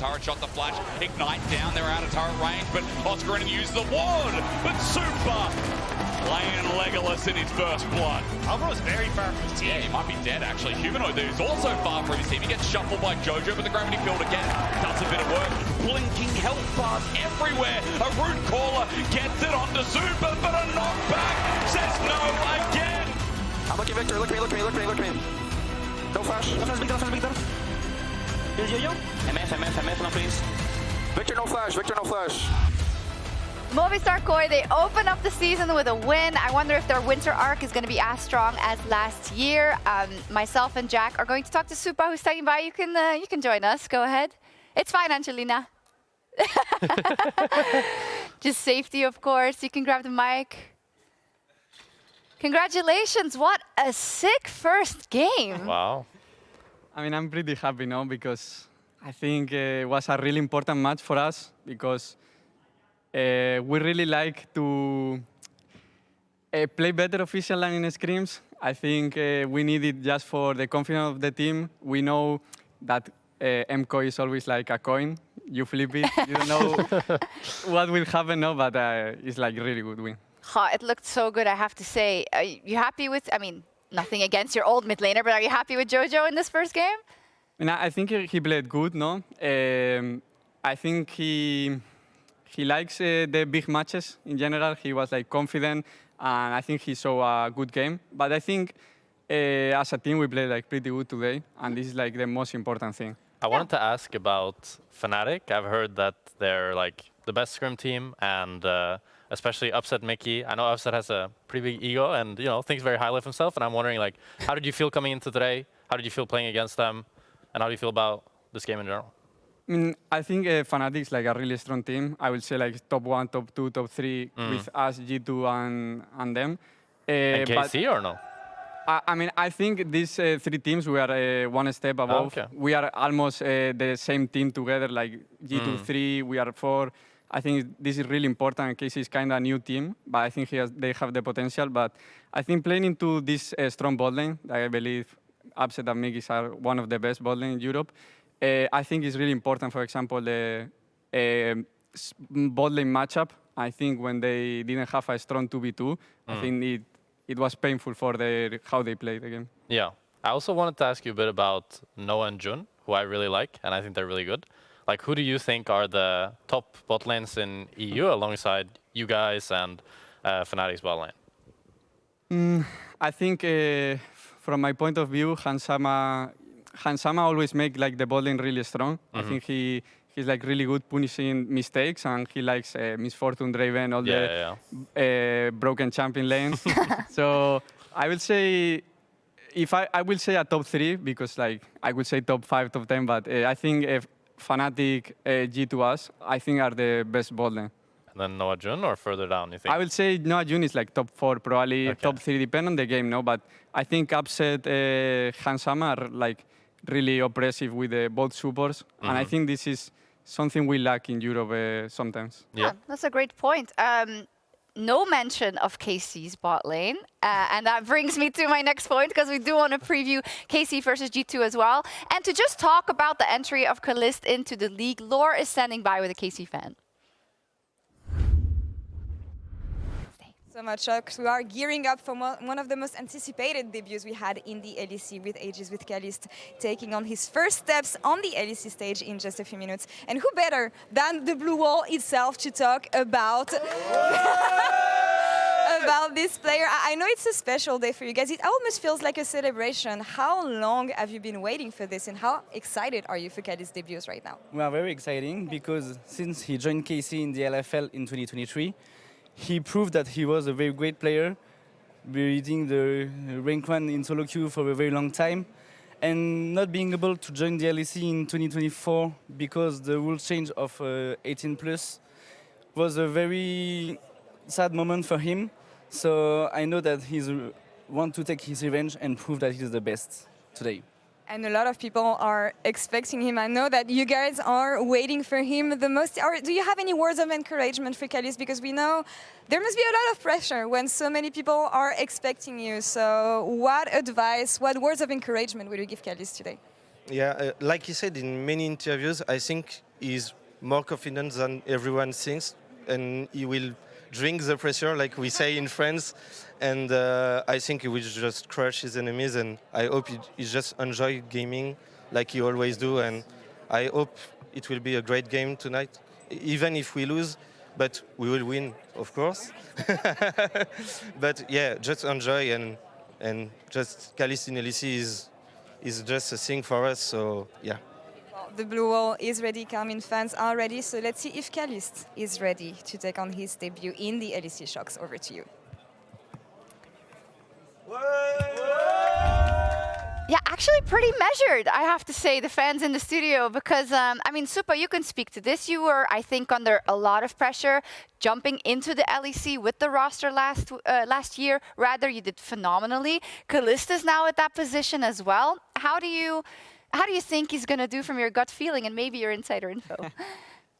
turret shot, the flash, ignite down, they're out of turret range, but Oscar and use the ward, but Super playing Legolas in his first blood. Alvaro's very far from his team. Yeah, he might be dead actually. Humanoid is also far from his team. He gets shuffled by Jojo, but the gravity field again does a bit of work. Blinking health bars everywhere. A root caller gets it onto Super, but a knockback says no again. I'm looking Viktor, look at me, look at me, look at me, look at me. No flash. No flash, Viktor, no flash, Viktor. Here's Yo-Yo. MF, no please. Viktor, no flash, Viktor, no flash. Movistar Koi, they open up the season with a win. I wonder if their winter arc is going to be as strong as last year. Myself and Jack are going to talk to Supa, who's standing by. You can join us. Go ahead. It's fine, Angelina. Just safety, of course. You can grab the mic. Congratulations. What a sick first game. Wow. I mean, I'm pretty happy now because I think it was a really important match for us because we really like to play better official line in scrims. I think we need it just for the confidence of the team. We know that MCO is always like a coin. You flip it, you don't know what will happen now, but it's like really good win. Oh, it looked so good, I have to say. Are you happy with, I mean, nothing against your old mid laner, but are you happy with Jojo in this first game? And I think he played good, no? I think he likes the big matches in general. He was like confident, and I think he saw a good game. But I think as a team we played like pretty good today, and this is like the most important thing. I wanted to ask about Fnatic. I've heard that they're like the best scrim team, and especially Upset Mickey. I know Upset has a pretty big ego, and thinks very highly of himself. And I'm wondering, like, how did you feel coming into today? How did you feel playing against them? And how do you feel about this game in general? I think Fnatic is like a really strong team. I would say like top 1, top 2, top 3 with us, G2, and them. And KC or no? I mean, I think these 3 teams, we are one step above. Okay. We are almost the same team together, like G2 3, we are 4. I think this is really important. KC is kind of a new team, but I think they have the potential. But I think playing into this strong bot lane, I believe Upset and Migis are one of the best bot lane in Europe. I think it's really important, for example, the bot lane matchup. I think when they didn't have a strong 2v2, I think it was painful for how they played the game. Yeah. I also wanted to ask you a bit about Noah and Jun, who I really like, and I think they're really good. Like, who do you think are the top bot lanes in EU alongside you guys and Fnatic's bot lane? I think from my point of view, Hansama always make like the bot lane really strong. I think he's like really good punishing mistakes, and he likes Misfortune Draven, all the broken champion lanes. So I will say, I will say a top 3 because like I would say top 5, top 10, but I think Fnatic, G2us, I think are the best bot lane. And then Noah Jun or further down, you think? I would say Noah Jun is like top 4, probably top 3, depending on the game, no? But I think Upset, Hansama are like really oppressive with both supports. And I think this is something we lack in Europe sometimes. Yeah, that's a great point. No mention of KC's bot lane. And that brings me to my next point, because we do want to preview KC versus G2 as well. And to just talk about the entry of Caliste into the league, Laure is standing by with a KC fan. So much, Sjokz. We are gearing up for one of the most anticipated debuts we had in the LEC with Aegis, with Caliste taking on his first steps on the LEC stage in just a few minutes. And who better than the Blue Wall itself to talk about about this player. I know it's a special day for you guys. It almost feels like a celebration. How long have you been waiting for this, and how excited are you for Caliste's debuts right now? We are very exciting because since he joined KC in the LFL in 2023, he proved that he was a very great player, leading the rank 1 in solo queue for a very long time, and not being able to join the LEC in 2024 because the rules change of 18+ was a very sad moment for him. So I know that he's want to take his revenge and prove that he's the best today. And a lot of people are expecting him. I know that you guys are waiting for him the most. Do you have any words of encouragement for Caliste? Because we know there must be a lot of pressure when so many people are expecting you. So what advice, what words of encouragement will you give Caliste today? Yeah, like he said in many interviews, I think he's more confident than everyone thinks, and he will drink the pressure, like we say in France. And I think he will just crush his enemies, and I hope he just enjoy gaming like he always do. And I hope it will be a great game tonight, even if we lose, but we will win, of course. But yeah, just enjoy, and just Caliste in LEC is just a thing for us, so yeah. The blue wall is ready, Karmine fans are ready, so let's see if Caliste is ready to take on his debut in the LEC Sjokz. Over to you. Yeah, actually pretty measured, I have to say, the fans in the studio, because, I mean, Supa, you can speak to this. You were, I think, under a lot of pressure jumping into the LEC with the roster last year. Rather, you did phenomenally. Caliste is now at that position as well. How do you think he's going to do from your gut feeling and maybe your insider info?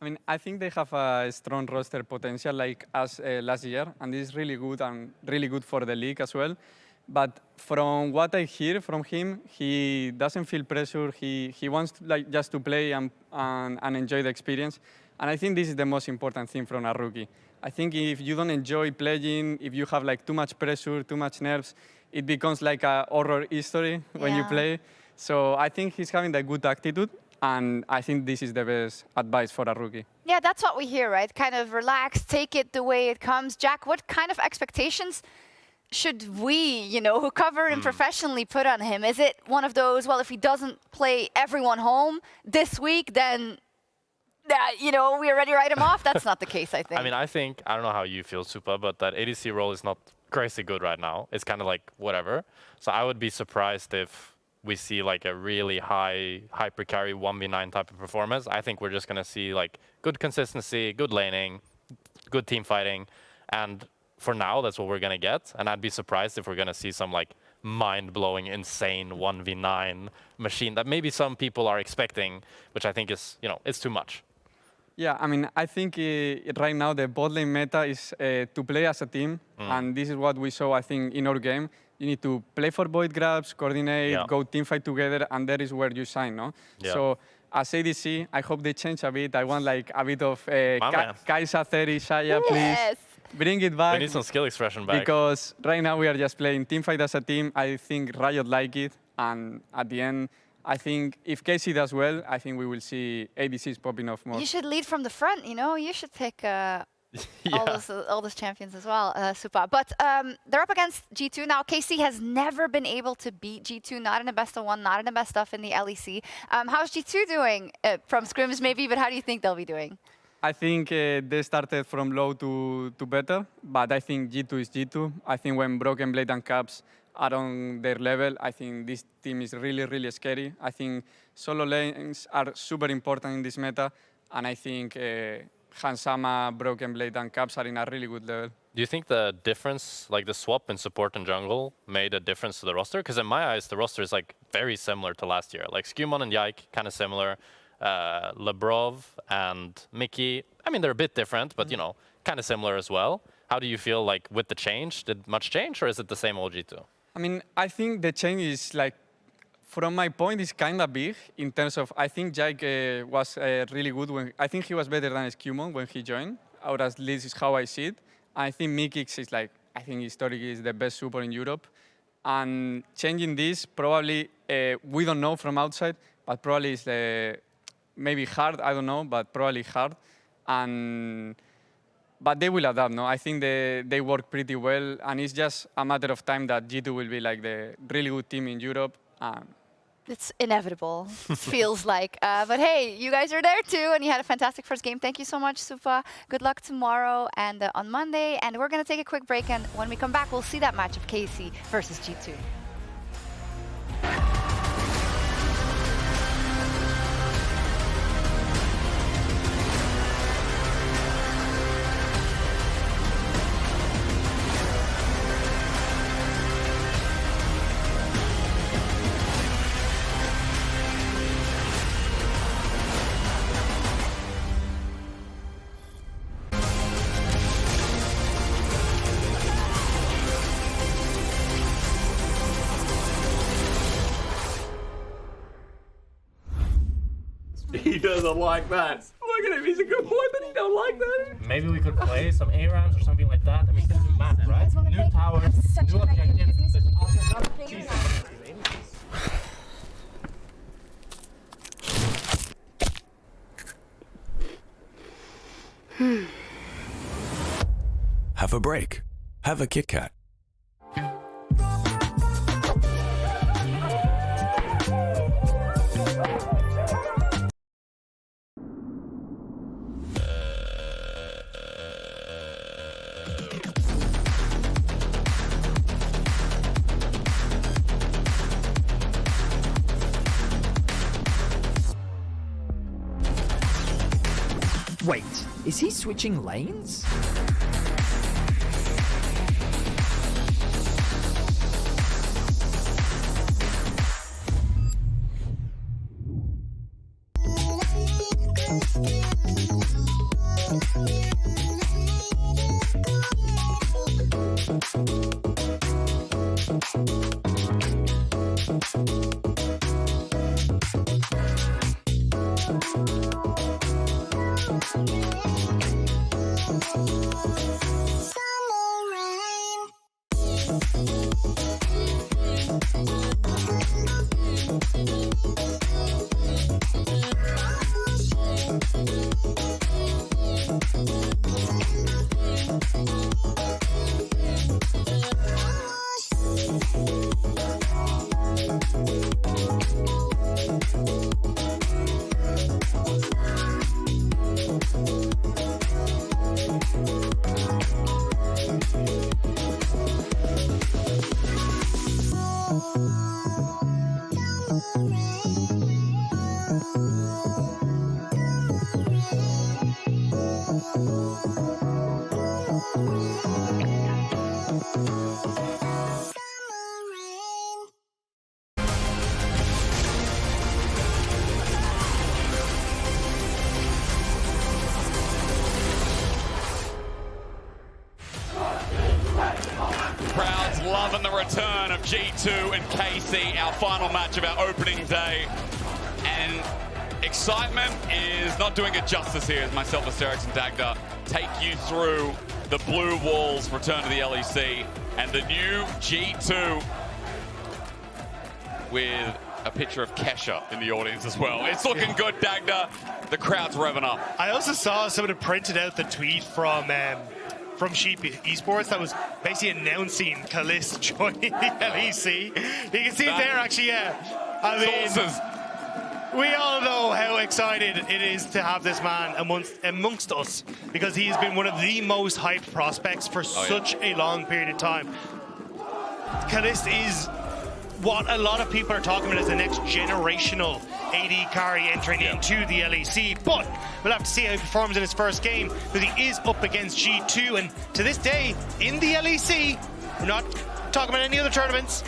I mean, I think they have a strong roster potential like us last year, and this is really good and really good for the league as well. But from what I hear from him, he doesn't feel pressure. He wants to, just to play and enjoy the experience. And I think this is the most important thing from a rookie. I think if you don't enjoy playing, if you have like too much pressure, too much nerves, it becomes like a horror history when you play. So I think he's having a good attitude, and I think this is the best advice for a rookie. Yeah, that's what we hear, right? Kind of relax, take it the way it comes. Jack, what kind of expectations should we, who cover him professionally, put on him? Is it one of those, well, if he doesn't play everyone home this week, then, we already write him off? That's not the case, I think. I mean, I don't know how you feel, Supa, but that ADC role is not crazy good right now. It's kind of like whatever. So I would be surprised if we see like a really high hyper carry 1v9 type of performance. I think we're just going to see like good consistency, good laning, good team fighting, and for now, that's what we're going to get. And I'd be surprised if we're going to see some like mind-blowing, insane 1v9 machine that maybe some people are expecting, which I think is, it's too much. Yeah, I mean, I think right now the bot lane meta is to play as a team. And this is what we saw, I think, in our game. You need to play for void grabs, coordinate, go team fight together, and that is where you shine, no? Yeah. So as ADC, I hope they change a bit. I want like a bit of Kaisa 30, Shaya, please. Yes. Bring it back. We need some skill expression back. Because right now we are just playing teamfight as a team. I think Riot like it. And at the end, I think if Casey does well, I think we will see ADCs popping off more. You should lead from the front, You should pick all those champions as well, Supa. But they're up against G2 now. KC has never been able to beat G2, not in a best of one, not in the best of in the LEC. How's G2 doing from scrims maybe, but how do you think they'll be doing? I think they started from low to better, but I think G2 is G2. I think when Broken Blade and Caps are on their level, I think this team is really, really scary. I think solo lanes are super important in this meta, and I think Hansama, Broken Blade, and Caps are in a really good level. Do you think the difference, like the swap in support and jungle, made a difference to the roster? Because in my eyes, the roster is like very similar to last year. Like Skewmond and Yike, kind of similar. Labrov and Mickey, I mean, they're a bit different, but, kind of similar as well. How do you feel like with the change? Did much change, or is it the same old G2? I mean, I think the change is like, from my point, is kind of big in terms of, I think Yike was really good I think he was better than Skewmond when he joined, or at least is how I see it. I think Mickey is like, I think historically is the best support in Europe. And changing this, probably, we don't know from outside, but probably is maybe hard, I don't know, but probably hard. But they will adapt, no? I think they work pretty well, and it's just a matter of time that G2 will be like the really good team in Europe. It's inevitable, it feels like. But hey, you guys are there too, and you had a fantastic first game. Thank you so much, Supa. Good luck tomorrow and on Monday. And we're going to take a quick break, and when we come back, we'll see that match of KC versus G2. doesn't like that. Look at him, he's a good boy, but he don't like that. Maybe we could play some A-rounds or something like that. I mean, it's a map, right? New towers, new objectives. Have a break. Have a Kit Kat. Wait, is he switching lanes? Crowds loving the return of G2 and KC, our final match of our opening day. And excitement is not doing it justice here as myself, Hysterics and Dagda take you through the Blue Walls return to the LEC and the new G2 with a picture of Kesha in the audience as well. It's looking good, Dagda. The crowd's revving up. I also saw someone had printed out the tweet from Sheep Esports that was basically announcing Caliste joining the LEC. You can see it there, actually, yeah. I mean, we all know how excited it is to have this man amongst us because he has been one of the most hyped prospects for such a long period of time. Caliste is what a lot of people are talking about as the next generational AD carry entering into the LEC, but we'll have to see how he performs in his first game because he is up against G2, and to this day in the LEC, we're not talking about any other tournaments,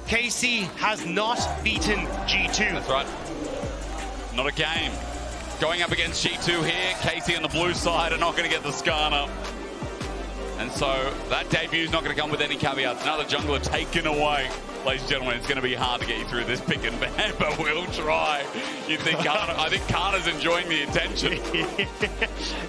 KC has not beaten G2. That's right. Not a game. Going up against G2 here, KC on the blue side are not going to get the Skarner. And so that debut is not going to come with any caveats. Another jungler taken away. Ladies and gentlemen, it's going to be hard to get you through this pick and ban, but we'll try. You think I think Canna's enjoying the attention.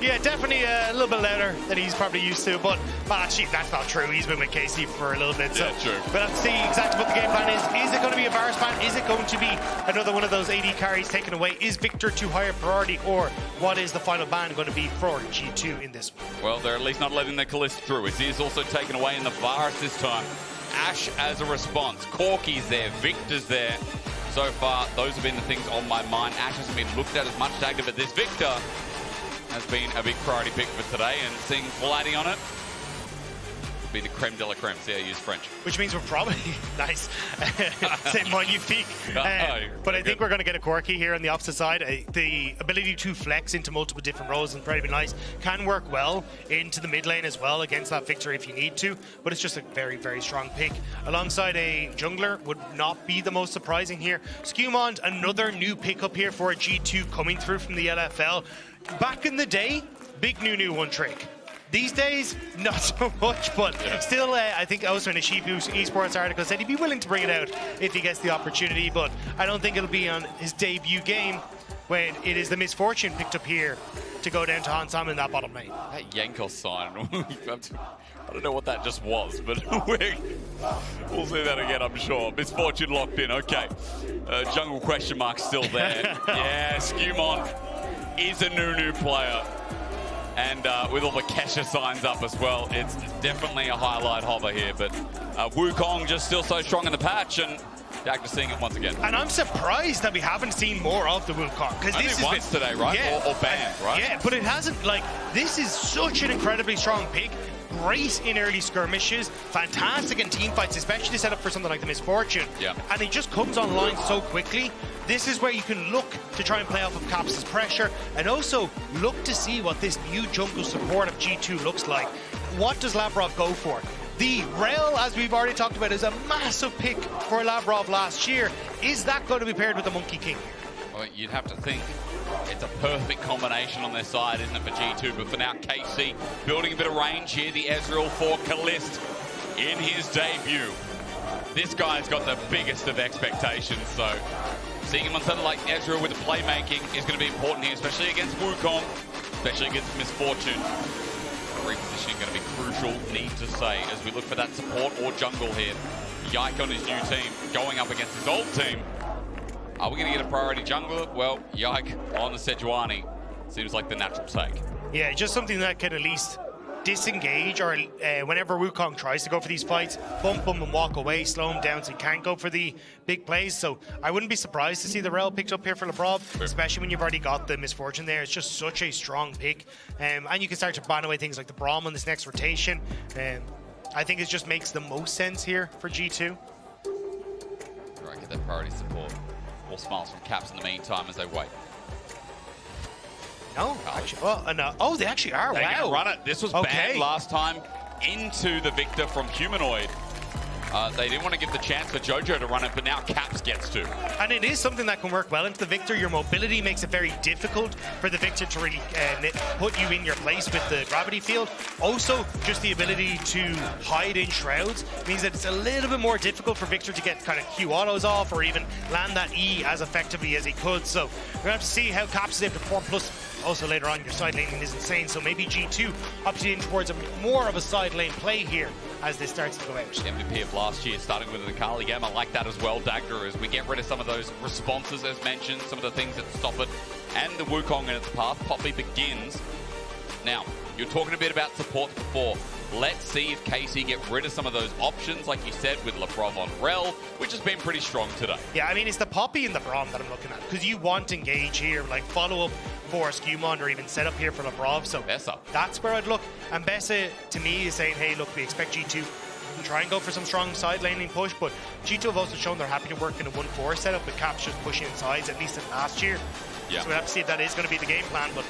Yeah, definitely a little bit louder than he's probably used to, but actually that's not true. He's been with KC for a little bit, so true. We'll have to see exactly what the game plan is. Is it going to be a Varus ban? Is it going to be another one of those AD carries taken away? Is Viktor too high a priority, or what is the final ban going to be for G2 in this one? Well, they're at least not letting the Caliste through. It is also taken away in the Varus this time. Ash as a response. Corky's there. Viktor's there. So far, those have been the things on my mind. Ash hasn't been looked at as much, Dagda, but this Viktor has been a big priority pick for today, and seeing Vladi on it will be the creme de la creme. See how you use French. Which means we're probably, nice, say magnifique. But I think we're going to get a Corky here on the opposite side. The ability to flex into multiple different roles is pretty nice. Can work well into the mid lane as well against that Viktor if you need to, but it's just a very, very strong pick. Alongside a jungler would not be the most surprising here. Skewmond, another new pickup here for a G2 coming through from the LFL. Back in the day, big new one trick. These days, not so much, but still, I think also in a Sheep Esports article said he'd be willing to bring it out if he gets the opportunity, but I don't think it'll be on his debut game. when it is the Misfortune picked up here to go down to Hansam in that bottom lane. That Yankos sign, I don't know what that just was, but we'll see that again, I'm sure. Misfortune locked in, okay. Jungle question mark still there. Yeah, Skewmond is a new player. And with all the Kesha signs up as well, it's definitely a highlight hover here. But Wukong just still so strong in the patch, and Dagda seeing it once again. And I'm surprised that we haven't seen more of the Wukong. Because this is once today, right? Yeah, or banned, right? Yeah, but it hasn't, like, this is such an incredibly strong pick. Great in early skirmishes, fantastic in team fights, especially set up for something like the Misfortune. Yeah. And he just comes online so quickly. This is where you can look to try and play off of Caps' pressure, and also look to see what this new jungle support of G2 looks like. What does Labrov go for? The Rell, as we've already talked about, is a massive pick for Labrov last year. Is that going to be paired with the Monkey King? Well, you'd have to think it's a perfect combination on their side, isn't it, for G2? But for now, KC building a bit of range here. The Ezreal for Caliste in his debut. This guy's got the biggest of expectations, so seeing him on something like Ezreal with the playmaking is going to be important here, especially against Wukong, especially against Misfortune. Repositioning going to be crucial, need to say, as we look for that support or jungle here. Yike on his new team, going up against his old team. Are we going to get a priority jungler? Well, Yike on the Sejuani seems like the natural take. Yeah, just something that can at least disengage, or whenever Wukong tries to go for these fights, bump him and walk away, slow him down so he can't go for the big plays. So I wouldn't be surprised to see the Rell picked up here for Labrov, especially when you've already got the Misfortune there. It's just such a strong pick. And you can start to ban away things like the Braum on this next rotation. I think it just makes the most sense here for G2. Right, get that priority support. All smiles from Caps in the meantime as they wait. No, actually, well, no. Oh, they actually are. They're wow. gonna run it. This was banned last time into the Viktor from Humanoid. They didn't want to give the chance for Jojo to run it, but now Caps gets to. And it is something that can work well into the Viktor. Your mobility makes it very difficult for the Viktor to really put you in your place with the gravity field. Also, just the ability to hide in shrouds means that it's a little bit more difficult for Viktor to get kind of Q autos off or even land that E as effectively as he could. So we're going to have to see how Caps is able to perform. Plus, also later on, your side laning is insane. So maybe G2 opting in towards more of a side lane play here as this starts to go out. MVP of last year, starting with an Akali game. I like that as well, Dagda, as we get rid of some of those responses, as mentioned, some of the things that stop it, and the Wukong in its path. Poppy begins. Now, you're talking a bit about support before. Let's see if KC get rid of some of those options, like you said, with Labrov on Rell, which has been pretty strong today. Yeah, I mean, it's the Poppy and the Braum that I'm looking at, because you want engage here, like follow up for Skewmond or even set up here for Labrov. So that's where I'd look. And Bessa, to me, is saying, hey, look, we expect G2 to try and go for some strong side laning push, but G2 have also shown they're happy to work in a 1-4 setup with Caps just pushing sides, at least in last year. Yeah. So we'll have to see if that is going to be the game plan, but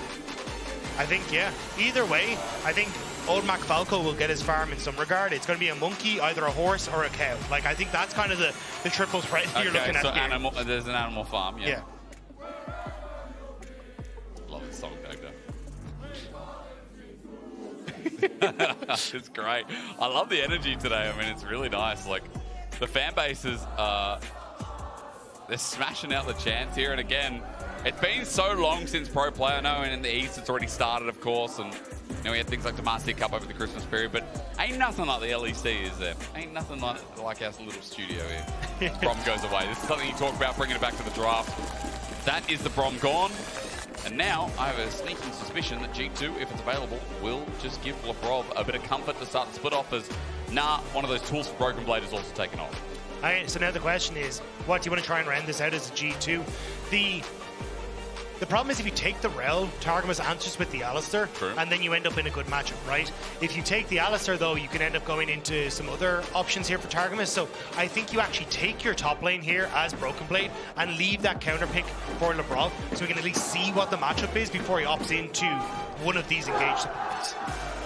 I think, yeah, either way, I think old Mac Falco will get his farm in some regard. It's going to be a monkey, either a horse or a cow. Like, I think that's kind of the triple spread you're looking at here. Animal, there's an animal farm, yeah. Love this song, Dagda. It's great. I love the energy today. I mean, it's really nice. Like, the fan bases, they're smashing out the chants here. And again, it's been so long since Pro Play. I know in the East it's already started, of course, and you know, we had things like the Master Cup over the Christmas period, but ain't nothing like the LEC, is there? Ain't nothing like our little studio here. Brom goes away. This is something you talk about, bringing it back to the draft. That is the Brom gone. And now I have a sneaking suspicion that G2, if it's available, will just give Labrov a bit of comfort to start the split off, as one of those tools for Broken Blade is also taken off. So now the question is, what do you want to try and round this out as a G2? The problem is if you take the Rell, Targamas answers with the Alistar, and then you end up in a good matchup, right? If you take the Alistar, though, you can end up going into some other options here for Targamas. So I think you actually take your top lane here as Broken Blade and leave that counter pick for Labrov, so we can at least see what the matchup is before he opts into one of these engaged opponents.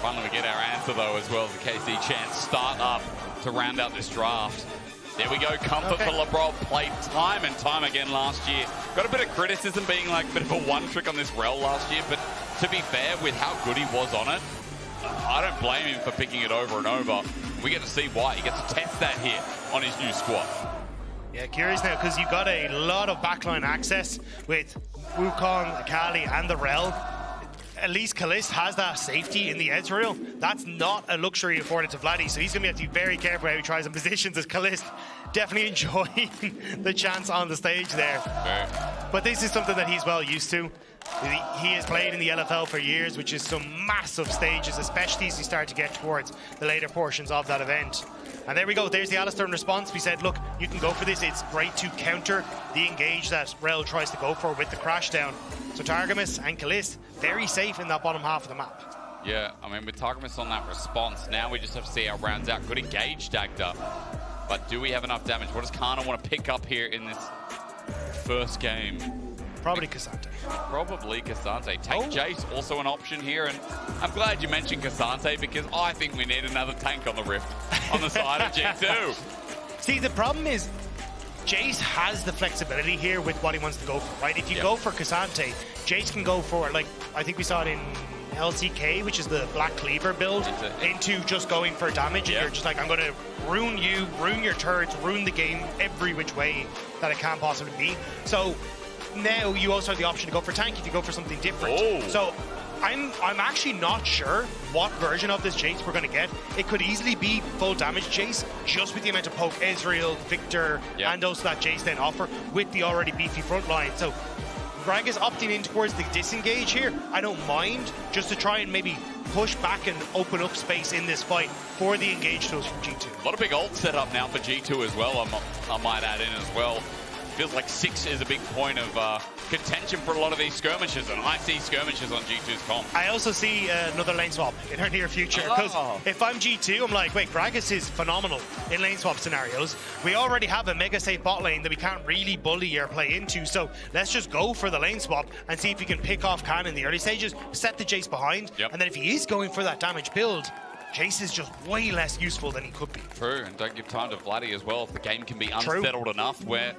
Finally, we get our answer, though, as well as the KC chance start up to round out this draft. There we go, comfort for Labrov, played time and time again last year. Got a bit of criticism being like a bit of a one-trick on this Rell last year, but to be fair, with how good he was on it, I don't blame him for picking it over and over. We get to see why. He gets to test that here on his new squad. Yeah, curious now, because you've got a lot of backline access with Wukong, Akali, and the Rell. At least Caliste has that safety in the Ezreal. That's not a luxury afforded to Vladi, so he's going to have to be very careful how he tries and positions as Caliste. Definitely enjoying the chance on the stage there. But this is something that he's well used to. He has played in the LFL for years, which is some massive stages, especially as you start to get towards the later portions of that event. And there we go, there's the Alistar in response. We said, look, you can go for this. It's great to counter the engage that Rell tries to go for with the crash down. So Targamas and Caliste, very safe in that bottom half of the map. Yeah, I mean, with Targamas on that response, now we just have to see how it rounds out. Good engage, Dagda. But do we have enough damage? What does Canna want to pick up here in this first game? Probably K'Sante. Probably K'Sante. Take Jayce, also an option here. And I'm glad you mentioned K'Sante because I think we need another tank on the Rift on the side of G2. See, the problem is Jayce has the flexibility here with what he wants to go for, right? If you go for K'Sante, Jayce can go for, like, I think we saw it in LCK, which is the Black Cleaver build, into just going for damage. And you're just like, I'm going to ruin you, ruin your turrets, ruin the game every which way that it can possibly be. So now you also have the option to go for tank if you go for something different. So I'm actually not sure what version of this Jayce we're going to get. It could easily be full damage Jayce, just with the amount of poke Ezreal, Viktor, and also that Jayce then offer with the already beefy front line. So Gragas opting in towards the disengage here, I don't mind, just to try and maybe push back and open up space in this fight for the engage tools from G2. A lot of big ult set up now for G2 as well, I might add in as well. Feels like 6 is a big point of contention for a lot of these skirmishes, and I see skirmishes on G2's comp. I also see another lane swap in our near future, because if I'm G2, I'm like, wait, Gragas is phenomenal in lane swap scenarios. We already have a mega safe bot lane that we can't really bully or play into, so let's just go for the lane swap and see if we can pick off Canna in the early stages, set the Jayce behind, and then if he is going for that damage build, Jayce is just way less useful than he could be. True, and don't give time to Vladi as well if the game can be unsettled enough where,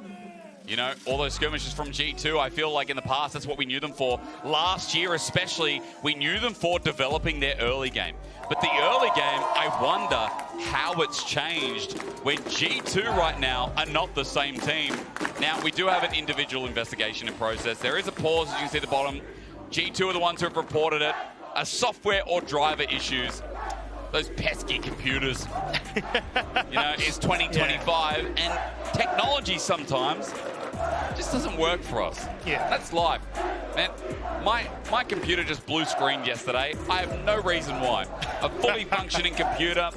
you know, all those skirmishes from G2, I feel like in the past, that's what we knew them for. Last year especially, we knew them for developing their early game. But the early game, I wonder how it's changed when G2 right now are not the same team. Now, we do have an individual investigation in process. There is a pause, as you can see at the bottom. G2 are the ones who have reported it. A software or driver issues. Those pesky computers. You know, it's 2025, and technology sometimes just doesn't work for us. Yeah. That's life. Man, my computer just blue screened yesterday. I have no reason why. A fully functioning computer,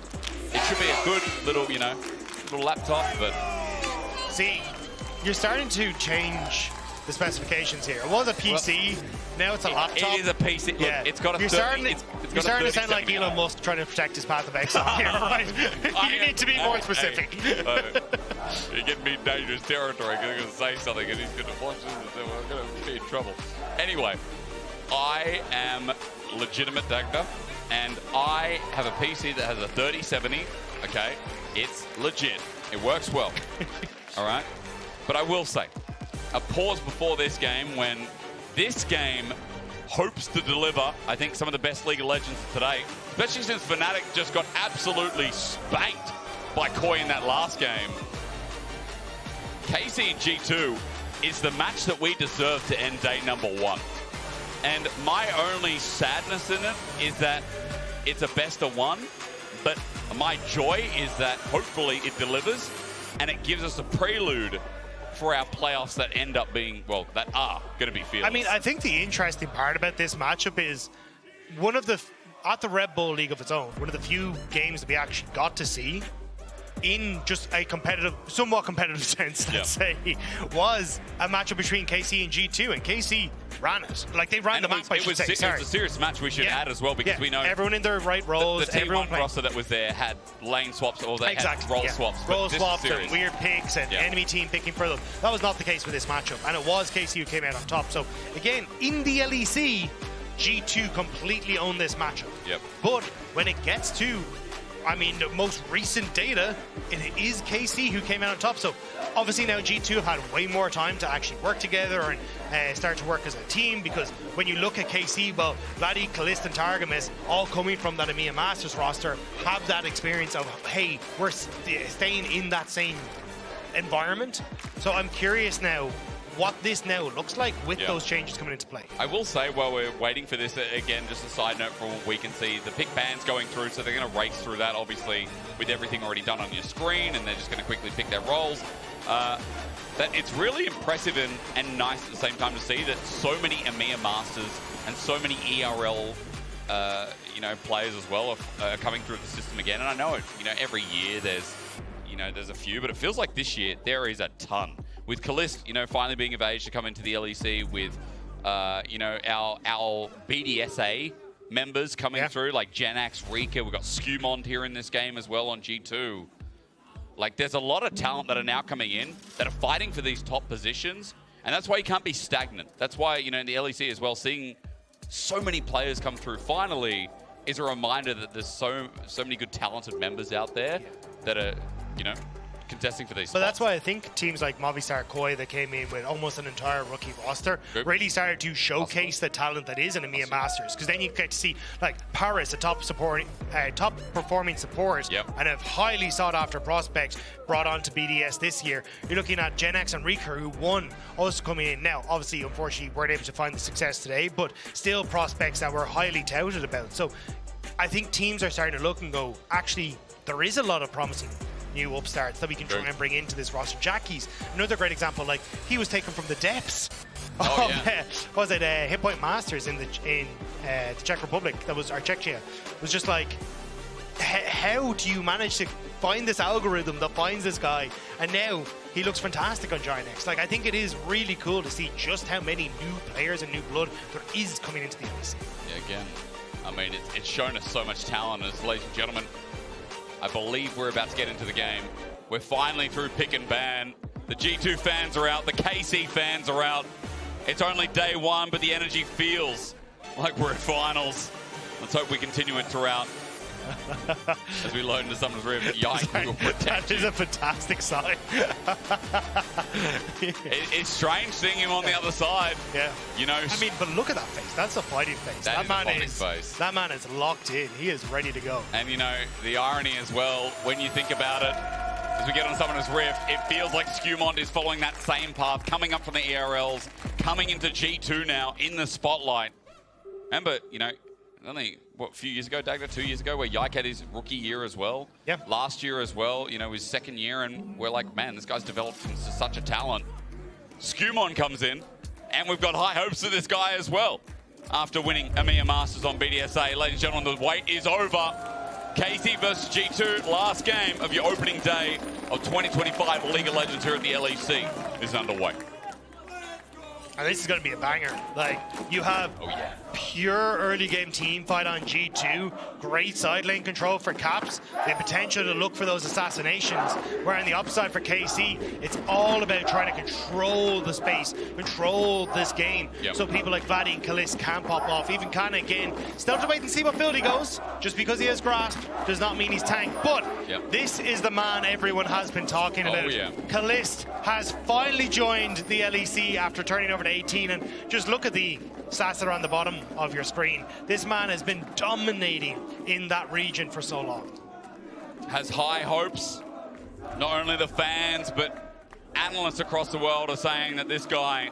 it should be a good little, you know, little laptop, but... See, you're starting to change the specifications here. It was a PC, now it's a laptop. It is a PC. Yeah. Look, it's got a You're 30, starting to sound like Elon Musk trying to protect his path of exile here, right? You need to be more specific. You're getting me in dangerous territory. I'm going to say something and he's going to watch this and we're going to be in trouble. Anyway, I am legitimate Dagda, and I have a PC that has a 3070. Okay, it's legit. It works well. All right, but I will say, a pause before this game when this game hopes to deliver, I think, some of the best League of Legends today, especially since Fnatic just got absolutely spanked by Koi in that last game. KC and G2 is the match that we deserve to end day number 1. And my only sadness in it is that it's a best of 1, but my joy is that hopefully it delivers and it gives us a prelude for our playoffs that end up being, well, that are going to be fearless. I mean, I think the interesting part about this matchup is one of the, at the Red Bull League of its own, one of the few games that we actually got to see in just a competitive, somewhat competitive sense, let's say, was a matchup between KC and G2, and KC ran it. Like, they ran the map, it was a serious match we should add as well, because we know everyone in their right roles. The T1 roster that was there had lane swaps, or they had role swaps. Role swaps and weird picks and enemy team picking for them. That was not the case with this matchup, and it was KC who came out on top. So, again, in the LEC, G2 completely owned this matchup. Yep. But when it gets to, I mean, the most recent data, it is KC who came out on top. So obviously now G2 have had way more time to actually work together and start to work as a team, because when you look at KC, well, Vladi, Caliste, and Targamas, all coming from that EMEA Masters roster, have that experience of, hey, we're staying in that same environment. So I'm curious now what this now looks like with those changes coming into play. I will say, while we're waiting for this, again, just a side note from what we can see, the pick bands going through, so they're going to race through that, obviously, with everything already done on your screen, and they're just going to quickly pick their roles. That it's really impressive and nice at the same time to see that so many EMEA Masters and so many ERL players as well are coming through the system again. And I know every year there's a few, but it feels like this year there is a ton. With Caliste, finally being of age to come into the LEC, with our BDSA members coming through, like Janax, Rika. We've got Skewmond here in this game as well on G2. Like, there's a lot of talent that are now coming in that are fighting for these top positions, and that's why you can't be stagnant. That's why, in the LEC as well, seeing so many players come through finally is a reminder that there's so many good talented members out there that are, contesting for these spots. But that's why I think teams like Movistar Koi that came in with almost an entire rookie roster really started to showcase the talent that is in EMEA Masters, because then you get to see like Paris, a top performing support and a highly sought after prospect brought on to BDS this year. You're looking at Genax and Rika, who won, also coming in. Now, obviously, unfortunately, weren't able to find the success today, but still prospects that were highly touted about. So I think teams are starting to look and go, actually, there is a lot of promising new upstarts that we can try and bring into this roster. Jackie's another great example. Like, he was taken from the depths of Hit Point Masters in the Czech Republic. That was Czechia. It was just like, how do you manage to find this algorithm that finds this guy? And now he looks fantastic on Giants. Like, I think it is really cool to see just how many new players and new blood there is coming into the LEC. Yeah, again, I mean, it's shown us so much talent. As ladies and gentlemen, I believe we're about to get into the game. We're finally through pick and ban. The G2 fans are out. The KC fans are out. It's only day one, but the energy feels like we're at finals. Let's hope we continue it throughout. As we load into someone's room, Yike will protect. That is a fantastic sign. It's strange seeing him on the other side. Yeah. I mean, but look at that face. That's a fighting face. That man is locked in. He is ready to go. And the irony as well, when you think about it, as we get on someone's rift, it feels like Skewmond is following that same path, coming up from the ERLs, coming into G2 now in the spotlight. Remember, only, a few years ago, Dagda, 2 years ago, where Yike had his rookie year as well. Yeah. Last year as well, his second year, and we're like, man, this guy's developed into such a talent. Skewmond comes in, and we've got high hopes for this guy as well. After winning EMEA Masters on BDSA, ladies and gentlemen, the wait is over. KC versus G2, last game of your opening day of 2025 League of Legends here at the LEC is underway. And this is going to be a banger. Like, you have pure early game team fight on G2, great side lane control for Caps, the potential to look for those assassinations, where on the upside for KC, it's all about trying to control the space, control this game, so people like Vladi and Caliste can pop off. Even Canna, again, still have to wait and see what build he goes. Just because he has grasp does not mean he's tanked. But this is the man everyone has been talking about. Caliste has finally joined the LEC after turning over to 18, and just look at the stats that are on the bottom of your screen. This man has been dominating in that region for so long. Has high hopes. Not only the fans, but analysts across the world are saying that this guy,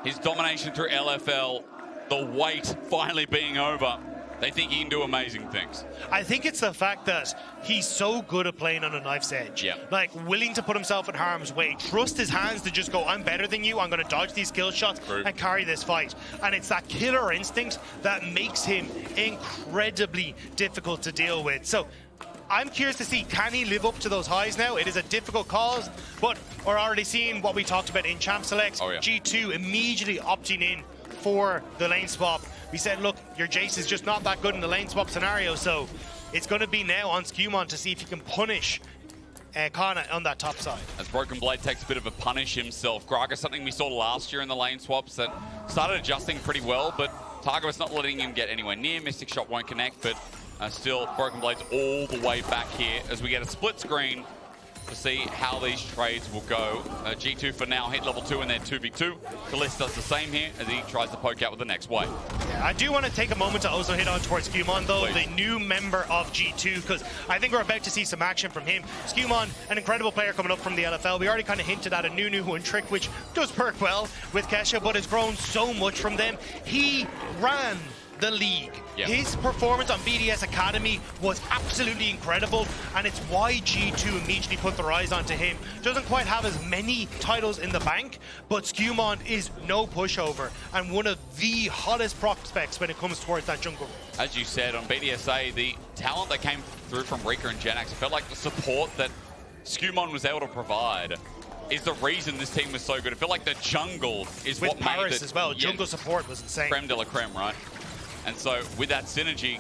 his domination through LFL, the wait finally being over, they think he can do amazing things. I think it's the fact that he's so good at playing on a knife's edge. Like, willing to put himself in harm's way. Trust his hands to just go, I'm better than you, I'm going to dodge these kill shots and carry this fight. And it's that killer instinct that makes him incredibly difficult to deal with. So I'm curious to see, can he live up to those highs now? It is a difficult cause, but we're already seeing what we talked about in Champ Select. G2 immediately opting in for the lane swap. We said, look, your Jayce is just not that good in the lane swap scenario, so it's going to be now on Skewmond to see if he can punish Canna on that top side. As Broken Blade takes a bit of a punish himself. Gragas, something we saw last year in the lane swaps that started adjusting pretty well, but Targamas not letting him get anywhere near. Mystic Shot won't connect, but still, Broken Blade's all the way back here as we get a split screen to see how these trades will go. G2 for now hit level 2 in their 2v2. Caliste does the same here as he tries to poke out with the next wave. Yeah, I do want to take a moment to also hit on towards Skewmond, though, Please. the new member of G2, because I think we're about to see some action from him. Skewmond, an incredible player coming up from the LFL. We already kind of hinted at a new one trick, which does work well with Kesha, but has grown so much from them. He ran the league. Yep. His performance on BDS Academy was absolutely incredible, and it's why G2 immediately put their eyes onto him. Doesn't quite have as many titles in the bank, but Skewmond is no pushover and one of the hottest prospects when it comes towards that jungle. As you said, on BDSA, the talent that came through from Rika and Genax, it felt like the support that Skewmond was able to provide is the reason this team was so good. It felt like the jungle is with what Paris made it, as well. Jungle support was insane. Creme de la creme, right? And so with that synergy,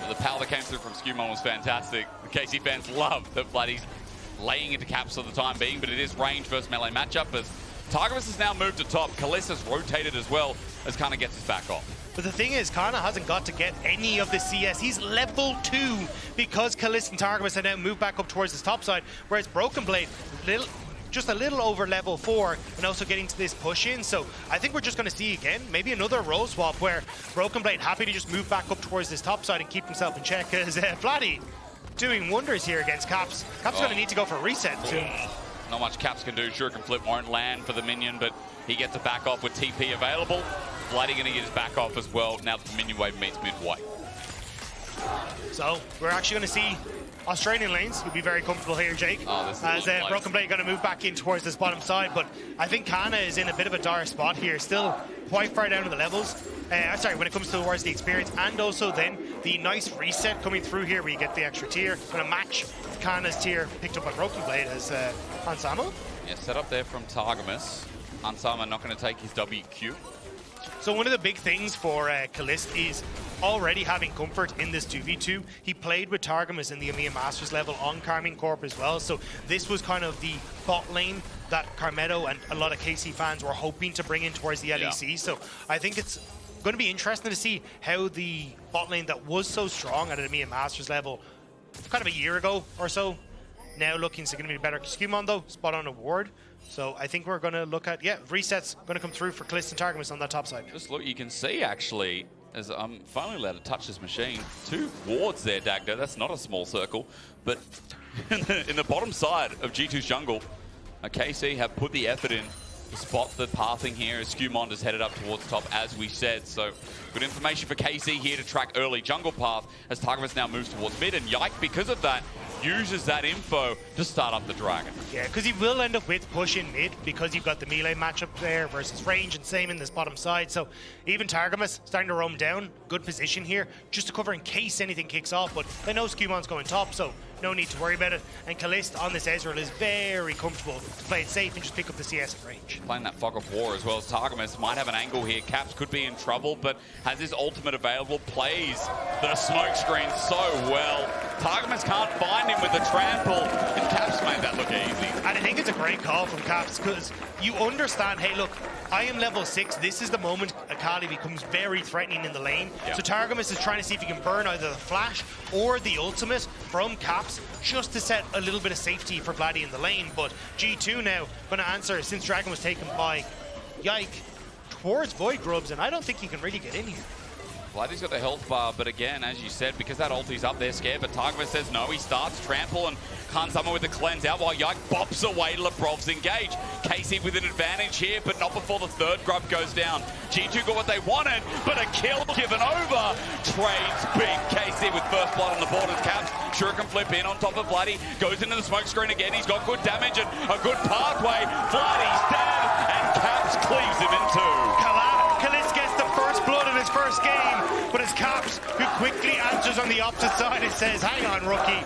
the power that came through from Skewmond was fantastic. The KC fans love that Vladi's laying into caps for the time being, but it is range versus melee matchup as Targamas has now moved to top. Caliste has rotated as well as Canna gets his back off. But the thing is, Canna hasn't got to get any of the CS. He's level 2 because Caliste and Targamas have now moved back up towards his top side, whereas Broken Blade, just a little over level 4 and also getting to this push in. So I think we're just going to see again maybe another role swap where Broken Blade happy to just move back up towards this top side and keep himself in check, as Vladi doing wonders here against Caps. Caps going to need to go for a reset soon. Not much Caps can do. Shuriken Flip won't land for the minion, but he gets a back off with TP available. Vladi going to get his back off as well now that the minion wave meets midway. So we're actually going to see Australian lanes. You'll be very comfortable here, Jake. Oh, this is as Broken Blade going to move back in towards this bottom side, but I think Canna is in a bit of a dire spot here. Still quite far down in the levels. Sorry, when it comes towards the experience, and also then the nice reset coming through here where you get the extra tier. Going to match Canna's tier picked up by Broken Blade as Ansama. Yeah, set up there from Targamas. Ansama not going to take his WQ. So one of the big things for Caliste is already having comfort in this 2v2. He played with Targamas in the EMEA Masters level on Karmine Corp as well. So this was kind of the bot lane that Carmetto and a lot of KC fans were hoping to bring in towards the LEC. Yeah. So I think it's going to be interesting to see how the bot lane that was so strong at an EMEA Masters level kind of a year ago or so, now looking significantly better. Skewmond though, spot on award. So I think we're going to look at, resets going to come through for Caliste and Targamas on that top side. Just look, you can see actually, as I'm finally allowed to touch this machine, 2 wards there, Dagda. That's not a small circle, but in the bottom side of G2's jungle, KC have put the effort in to spot the pathing here as Skewmond is headed up towards top, as we said. So good information for KC here to track early jungle path as Targamas now moves towards mid, and Yike, because of that, uses that info to start up the dragon. Yeah, because he will end up with push in mid because you've got the melee matchup there versus range, and same in this bottom side. So even Targamas starting to roam down, good position here just to cover in case anything kicks off, but they know Skewmond's going top, so no need to worry about it. And Caliste on this Ezreal is very comfortable to play it safe and just pick up the CS at range. Playing that fog of war as well as Targamas might have an angle here. Caps could be in trouble, but has his ultimate available, plays the smoke screen so well. Targamas can't find him with the trample, and Caps made that look easy. And I think it's a great call from Caps because you understand, hey look, I am level 6. This is the moment Akali becomes very threatening in the lane. Yep. So Targamas is trying to see if he can burn either the flash or the ultimate from Caps just to set a little bit of safety for Vladi in the lane. But G2 now going to answer, since Dragon was taken by Yike, towards Void Grubs, and I don't think he can really get in here. Vladi's got the health bar, but again, as you said, because that ulti's up there scared, but Targamas says no, he starts trample and can't summon with the cleanse out while Yike bops away. Labrov's engaged. KC with an advantage here, but not before the third grub goes down. G2 got what they wanted, but a kill given over. Trades big. KC with first blood on the board as Caps. Shuriken Flip in on top of Vladi. Goes into the smoke screen again. He's got good damage and a good pathway. Vladi's dead, and Caps cleaves him in two. Caliste gets the first blood in his first game, but it's Caps who quickly answers on the opposite side and says, hang on, rookie,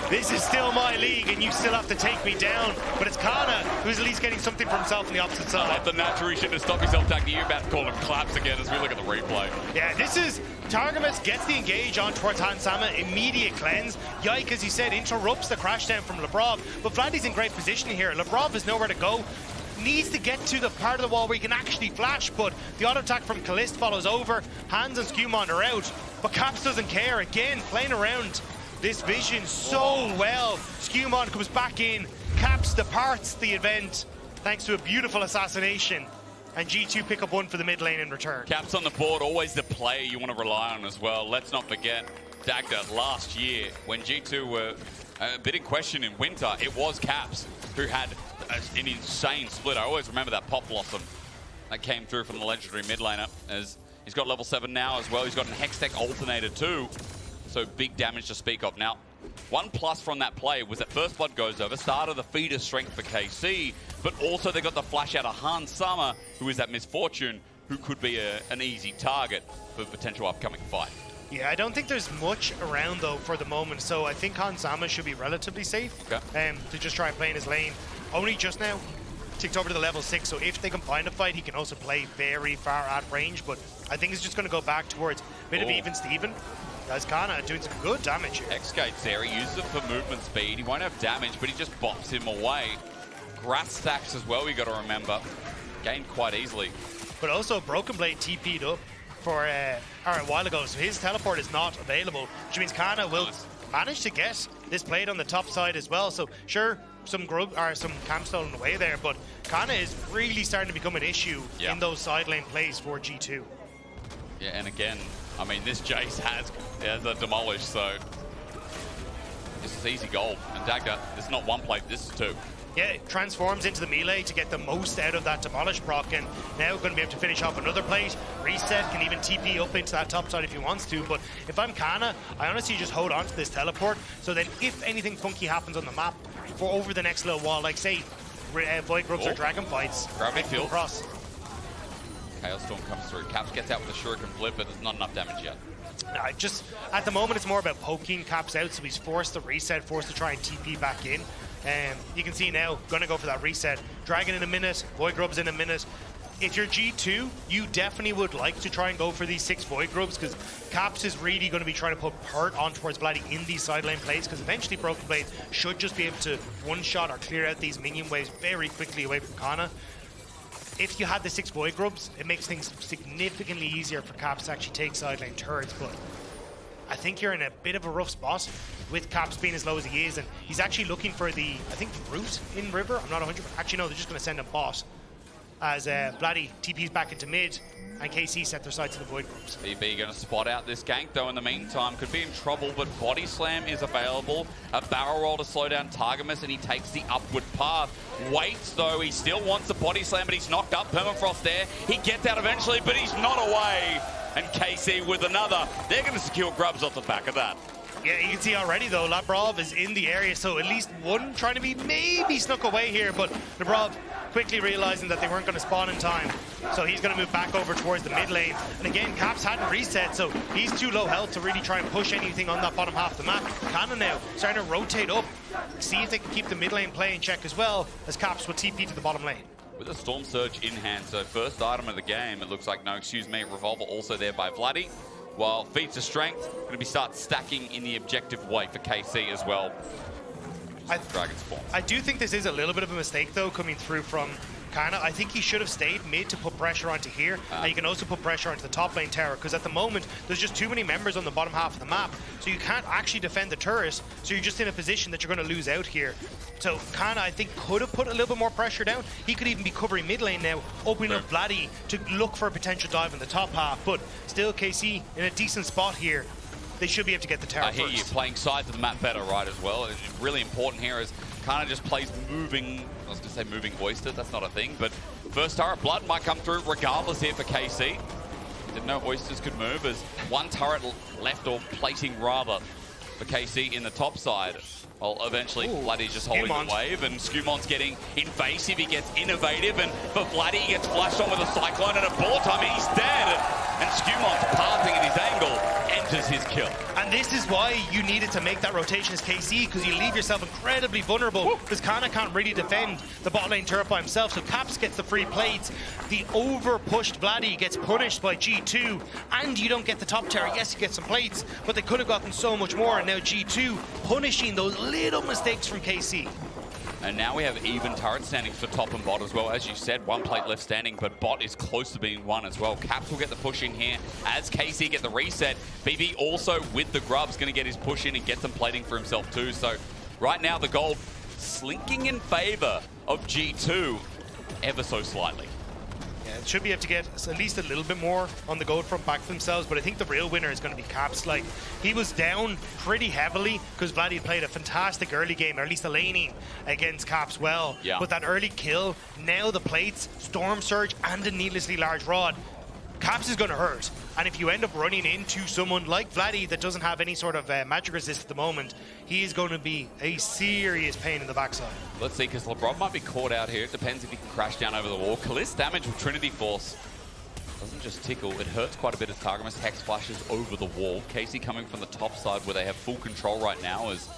this is still my league and you still have to take me down. But it's Canna who's at least getting something for himself on the opposite side. I love the natural shit to stop yourself, Dagda. You're about to call him claps again as we look at the replay. Yeah, this is Targamas gets the engage on towards Hansama, immediate cleanse. Yike, as you said, interrupts the crash down from Labrov, but Vladi's in great position here. Labrov has nowhere to go. Needs to get to the part of the wall where he can actually flash, but the auto attack from Caliste follows over. Hands and Skewmond are out, but Caps doesn't care. Again, playing around this vision so well. Skewmond comes back in, Caps departs the event thanks to a beautiful assassination. And G2 pick up one for the mid lane in return. Caps on the board, always the player you want to rely on as well. Let's not forget Dagda last year when G2 were a bit in question in winter. It was Caps who had an insane split. I always remember that Pop Blossom that came through from the legendary mid laner. As he's got level 7 now as well. He's got an Hextech alternator too. So big damage to speak of. Now, 1+ from that play was that First Blood goes over, started the feeder strength for KC, but also they got the flash out of Han Sama, who is that Misfortune, who could be an easy target for potential upcoming fight. Yeah, I don't think there's much around though for the moment, so I think Han Sama should be relatively safe to just try and play in his lane. Only just now ticked over to the level 6, so if they can find a fight, he can also play very far at range, but I think it's just going to go back towards a bit of even Steven. Guys, Canna doing some good damage here. X-Gates there, he uses it for movement speed. He won't have damage, but he just bops him away. Grass stacks as well, we got to remember. Gained quite easily. But also, Broken Blade TP'd up for a while ago, so his teleport is not available, which means Canna will manage to get this blade on the top side as well. So sure, some grub or some camp stolen away there, but Canna is really starting to become an issue in those side lane plays for G2. Yeah, and again, I mean, this Jayce has a demolish, so this is easy gold. And Dagda, this is not one play, this is 2. Yeah, it transforms into the melee to get the most out of that demolish proc, and now going to be able to finish off another plate. Reset, can even TP up into that top side if he wants to, but if I'm Canna, I honestly just hold on to this teleport, so then if anything funky happens on the map for over the next little while, like say Void Grubs or Dragon Fights, gravity field across. Chaos Storm comes through. Caps gets out with a Shuriken Flip, but there's not enough damage yet. Just at the moment, it's more about poking Caps out, so he's forced to reset, forced to try and TP back in. You can see now, gonna go for that reset. Dragon in a minute, Void Grubs in a minute. If you're G2, you definitely would like to try and go for these 6 Void Grubs, because Caps is really going to be trying to put hurt on towards Vladi in these side lane plays, because eventually Broken Blade should just be able to one-shot or clear out these minion waves very quickly away from Canna. If you had the 6 Void Grubs, it makes things significantly easier for Caps to actually take side lane turrets, but I think you're in a bit of a rough spot with Caps being as low as he is, and he's actually looking for the, I think, root in River. I'm not 100%. Actually, no, they're just going to send him bot as Vladi TP's back into mid, and KC set their sights to the Void Grubs. BB going to spot out this gank, though, in the meantime. Could be in trouble, but Body Slam is available. A barrel roll to slow down Targamas, and he takes the upward path. Waits, though. He still wants the Body Slam, but he's knocked up. Permafrost there. He gets out eventually, but he's not away. And KC with another. They're going to secure grubs off the back of that. Yeah, you can see already, though, Labrov is in the area, so at least one trying to be maybe snuck away here, but Labrov quickly realizing that they weren't going to spawn in time, so he's going to move back over towards the mid lane. And again, Caps hadn't reset, so he's too low health to really try and push anything on that bottom half of the map. Canna now starting to rotate up, see if they can keep the mid lane play in check as well, as Caps will TP to the bottom lane. With a Storm Surge in hand, so first item of the game, it looks like, no, excuse me, Revolver also there by Vladi. While Feats of Strength going to be start stacking in the objective way for KC as well. Dragon Spawn. I do think this is a little bit of a mistake, though, coming through from Canna. I think he should have stayed mid to put pressure onto here, and you can also put pressure onto the top lane tower, because at the moment, there's just too many members on the bottom half of the map, so you can't actually defend the turret, so you're just in a position that you're going to lose out here. So Canna, I think, could have put a little bit more pressure down. He could even be covering mid lane now, opening up Vladi to look for a potential dive in the top half, but still KC in a decent spot here. They should be able to get the tower I hear you, playing sides of the map better, right, as well. It's really important here as Canna just plays moving, I was going to say moving oyster, that's not a thing, but first turret blood might come through regardless here for KC. Didn't know oysters could move as one turret left, or plating rather, for KC in the top side. Well, eventually, Vladi's just holding the wave, and Skewmond's getting invasive. He gets innovative, and for Vladi, he gets flashed on with a Cyclone, and at ball time, he's dead. And Skewmond's pathing at his angle enters his kill. And this is why you needed to make that rotation as KC, because you leave yourself incredibly vulnerable, because Canna can't really defend the bot lane turret by himself, so Caps gets the free plates. The over-pushed Vladi gets punished by G2, and you don't get the top tower. Yes, you get some plates, but they could have gotten so much more, and now G2 punishing those little mistakes from KC. And now we have even turret standings for top and bot as well. As you said, one plate left standing, but bot is close to being won as well. Caps will get the push in here as KC get the reset. BB also with the grubs going to get his push in and get some plating for himself too. So right now the gold slinking in favor of G2 ever so slightly. Yeah, it should be able to get at least a little bit more on the gold front back for themselves, but I think the real winner is going to be Caps. Like, he was down pretty heavily because Vladi had played a fantastic early game, or at least a laning against Caps well. Yeah. But that early kill, now the plates, Storm Surge, and a needlessly large rod, Caps is going to hurt. And if you end up running into someone like Vladi that doesn't have any sort of magic resist at the moment, he is going to be a serious pain in the backside. Let's see, because Labrov might be caught out here. It depends if he can crash down over the wall. Caliste damage with Trinity Force doesn't just tickle, it hurts quite a bit as Targamas Hex flashes over the wall. KC coming from the top side where they have full control right now as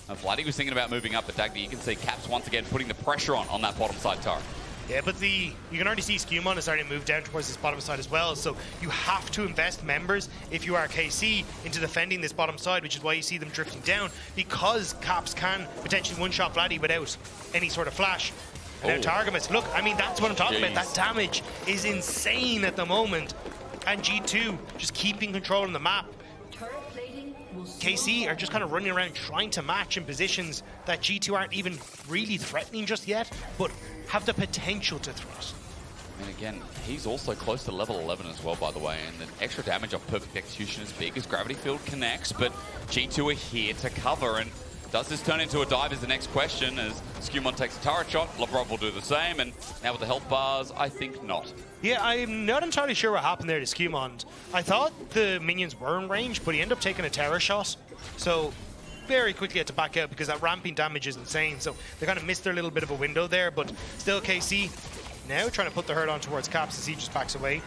Vladi was thinking about moving up, but Dagda, you can see Caps once again putting the pressure on that bottom side turret. Yeah, but you can already see Skewmond is starting to move down towards this bottom side as well, so you have to invest members, if you are KC, into defending this bottom side, which is why you see them drifting down, because Caps can potentially one-shot Vladi without any sort of flash. And now Targamas, look, I mean, that's what I'm talking about. That damage is insane at the moment. And G2 just keeping control on the map. KC are just kind of running around trying to match in positions that G2 aren't even really threatening just yet, but have the potential to threat. And again, he's also close to level 11 as well, by the way, and the extra damage off Perfect Execution is big as Gravity Field connects, but G2 are here to cover, and does this turn into a dive is the next question, as Skewmond takes a turret shot, Labrov will do the same, and now with the health bars, I think not. Yeah, I'm not entirely sure what happened there to Skewmond. I thought the minions were in range, but he ended up taking a terror shot, so very quickly had to back out because that ramping damage is insane, so they kind of missed their little bit of a window there, but still KC now trying to put the hurt on towards Caps as he just backs away.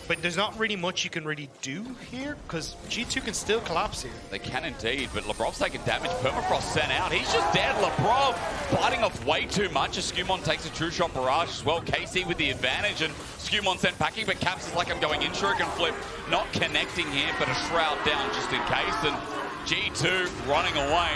But there's not really much you can really do here, because G2 can still collapse here. They can indeed, but Labrov's taking damage. Permafrost sent out. He's just dead. Labrov fighting off way too much as Skewmond takes a true shot barrage as well. KC with the advantage, and Skewmond sent packing, but Caps is like, I'm going in. Shuriken flip, not connecting here, but a shroud down just in case. And G2 running away.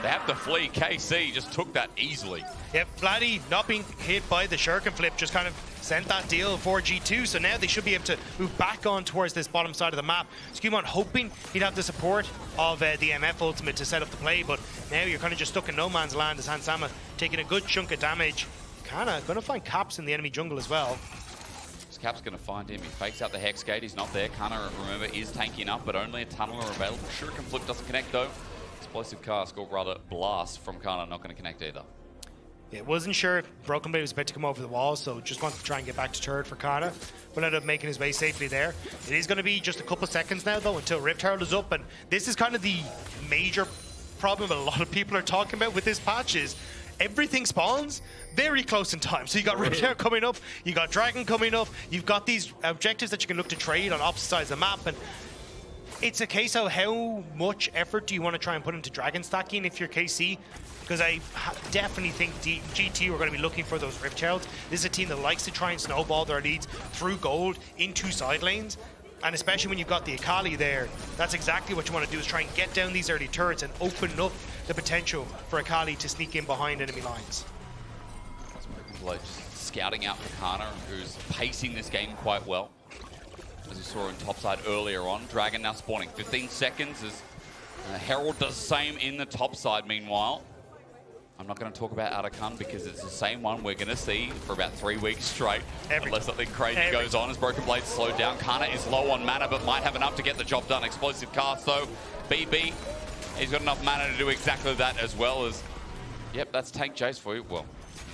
They have to flee. KC just took that easily. Yep, Vladi not being hit by the Shuriken flip just kind of sent that deal for G2, so now they should be able to move back on towards this bottom side of the map. Skewmond hoping he'd have the support of the MF ultimate to set up the play, but now you're kind of just stuck in no man's land as Hansama taking a good chunk of damage. Canna gonna find Caps in the enemy jungle as well. Cap's going to find him. He fakes out the Hex Gate. He's not there. Canna, remember, is tanking up, but only a tunneler available. Shuriken flip doesn't connect, though. Explosive cast, or rather blast from Canna, not going to connect either. Yeah, wasn't sure if Broken Blade was about to come over the wall, so just wanted to try and get back to turret for Canna. But ended up making his way safely there. It is going to be just a couple seconds now, though, until Rift Herald is up, and this is kind of the major problem a lot of people are talking about with this patch is everything spawns very close in time. So you got Rift Herald coming up, you got Dragon coming up, you've got these objectives that you can look to trade on opposite sides of the map, and it's a case of how much effort do you want to try and put into Dragon stacking if you're KC, because I definitely think GT are going to be looking for those Rift Heralds. This is a team that likes to try and snowball their leads through gold into side lanes, and especially when you've got the Akali there, that's exactly what you want to do, is try and get down these early turrets and open up the potential for Akali to sneak in behind enemy lines. Just scouting out for Canna, who's pacing this game quite well, as we saw in topside earlier on. Dragon now spawning 15 seconds as Herald does the same in the topside. Meanwhile, I'm not going to talk about Atakan because it's the same one we're going to see for about 3 weeks straight, unless something crazy goes on as Broken Blade slowed down. Canna is low on mana, but might have enough to get the job done. Explosive cast, though. BB, he's got enough mana to do exactly that, as well as, yep, that's tank Jayce for you. Well,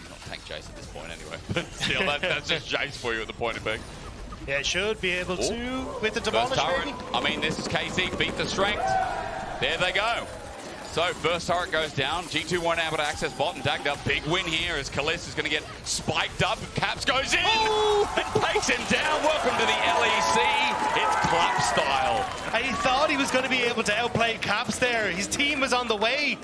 not tank Jayce at this point anyway, but still, that's just Jayce for you at the point of being. Yeah, should be able to with the demolish, maybe. I mean, this is KC, beat the strength. There they go. So first turret goes down. G2 weren't able to access bot, and Dagda, big win here as Caliste is going to get spiked up. Caps goes in and takes him down. Welcome to the LEC. It's clap style. I thought he was going to be able to outplay Caps there. His team was on the way.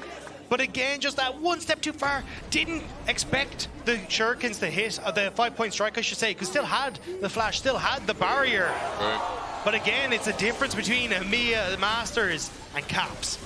But again, just that one step too far. Didn't expect the Shurikens to hit, the 5-point strike, I should say, because still had the flash, still had the barrier. Right. But again, it's a difference between EMEA, the Masters, and Caps.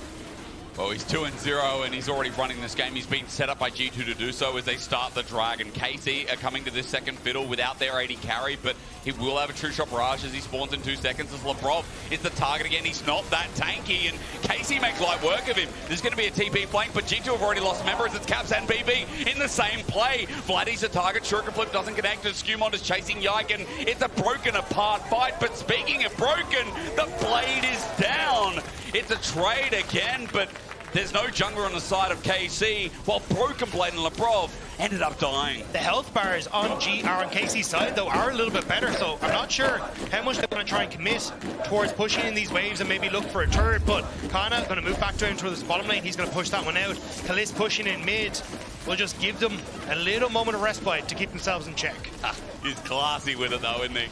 Well, he's 2-0 and he's already running this game. He's been set up by G2 to do so as they start the Dragon. KC are coming to this second fiddle without their AD carry, but he will have a true shot barrage as he spawns in 2 seconds as Labrov is the target again. He's not that tanky, and KC makes light work of him. There's going to be a TP flank, but G2 have already lost members. It's Caps and BB in the same play. Vladi's the target. Shuriken Flip doesn't connect as Skewmond is chasing Yike, and it's a broken apart fight. But speaking of broken, the blade is down. It's a trade again, but there's no jungler on the side of KC, while Broken Blade and Labrov ended up dying. The health bars on KC's side, though, are a little bit better, so I'm not sure how much they're going to try and commit towards pushing in these waves and maybe look for a turret, but Canna going to move back to him towards the bottom lane. He's going to push that one out. Caliste pushing in mid will just give them a little moment of respite to keep themselves in check. He's classy with it, though, isn't he?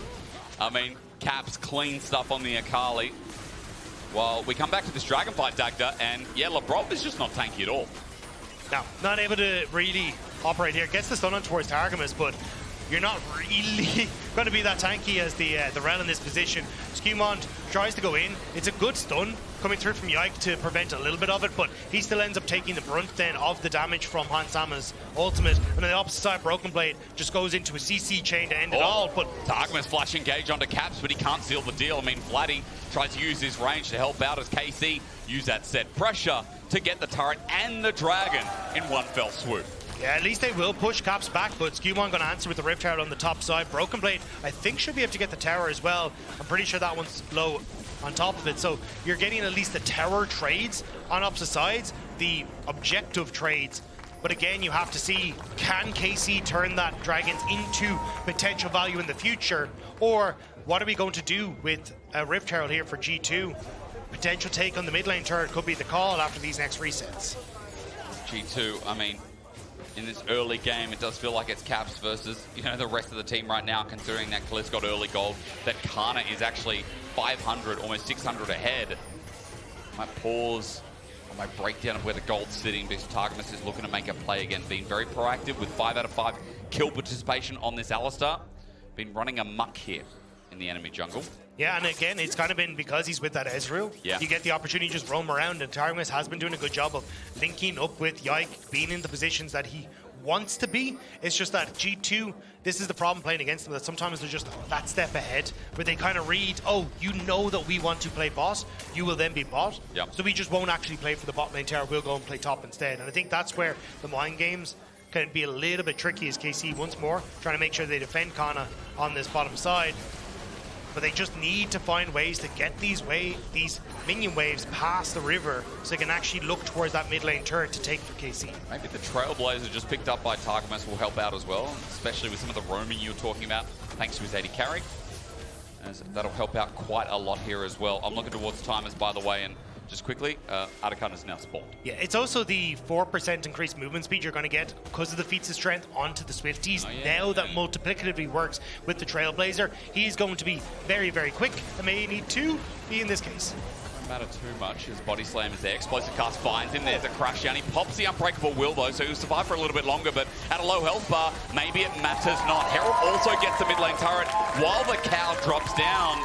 I mean, Caps clean stuff on the Akali. Well, we come back to this dragon fight, Dagda, and yeah, Labrov is just not tanky at all. No, not able to really operate here. Gets the stun on towards Targamas, but you're not really going to be that tanky as the Rell in this position. Skewmond tries to go in. It's a good stun coming through from Yike to prevent a little bit of it, but he still ends up taking the brunt then of the damage from Hansama's ultimate. And on the opposite side, Broken Blade just goes into a CC chain to end it all. But Targamas flash engage onto Caps, but he can't seal the deal. I mean, Vladi tries to use his range to help out as KC use that set pressure to get the turret and the dragon in one fell swoop. Yeah, at least they will push Caps back, but Skewmond going to answer with the Rift Tower on the top side. Broken Blade, I think, should be able to get the tower as well. I'm pretty sure that one's low on top of it. So you're getting at least the tower trades on opposite sides, the objective trades. But again, you have to see, can KC turn that Dragons into potential value in the future? Or what are we going to do with a Rift Herald here for G2? Potential take on the mid lane turret could be the call after these next resets. G2, I mean, in this early game, it does feel like it's Caps versus, you know, the rest of the team right now, considering that Caliste got early gold, that Canna is actually 500, almost 600 ahead. I might pause on my breakdown of where the gold's sitting because Targamas is looking to make a play again, being very proactive with 5 out of 5 kill participation on this Alistar. Been running amok here in the enemy jungle. Yeah, and again, it's kind of been because he's with that Ezreal. Yeah. You get the opportunity to just roam around, and Targamas has been doing a good job of linking up with Yike, being in the positions that he wants to be. It's just that G2, this is the problem playing against them, that sometimes they're just that step ahead, where they kind of read, oh, you know that we want to play bot, you will then be bot. Yep. So we just won't actually play for the bot lane tower, we'll go and play top instead. And I think that's where the mind games can be a little bit tricky as KC once more, trying to make sure they defend Canna on this bottom side. But they just need to find ways to get these minion waves past the river so they can actually look towards that mid lane turret to take for KC. Maybe the Trailblazer just picked up by Targamas will help out as well, especially with some of the roaming you were talking about, thanks to his AD carry. As that'll help out quite a lot here as well. I'm looking towards timers, by the way, and just quickly, Artican is now spawned. Yeah, it's also the 4% increased movement speed you're going to get because of the feats of strength onto the Swifties. Now that multiplicatively works with the Trailblazer, he's going to be very, very quick and may need to be in this case. Doesn't matter too much. His body slam is there. Explosive cast finds him. There's a crash down. He pops the unbreakable will, though, so he'll survive for a little bit longer, but at a low health bar, maybe it matters not. Herald also gets the mid lane turret while the cow drops down.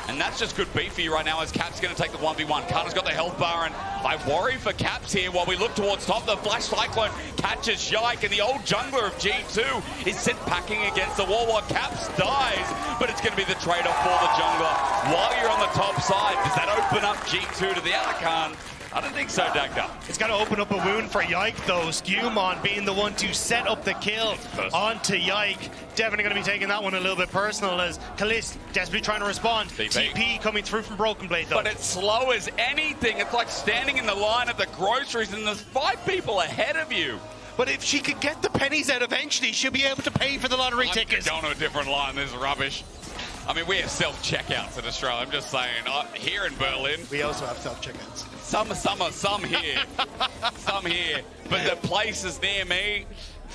And that's just good beat for you right now as Caps going to take the 1v1. Canna's got the health bar, and I worry for Caps here while we look towards top. The Flash Cyclone catches Yike, and the old jungler of G2 is sent packing against the wall while Caps dies. But it's going to be the trade-off for the jungler. While you're on the top side, does that open up G2 to the Artican? I don't think so, Dagda. It's got to open up a wound for Yike, though. Skewmond being the one to set up the kill onto Yike. Definitely going to be taking that one a little bit personal as Caliste desperately trying to respond. TP coming through from Broken Blade, though. But it's slow as anything. It's like standing in the line at the groceries and there's 5 people ahead of you. But if she could get the pennies out eventually, she'll be able to pay for the lottery tickets. I'm going to a different line. This is rubbish. I mean, we have self-checkouts in Australia. I'm just saying, here in Berlin. We also have self-checkouts. Some here. Some here. But the place is near me.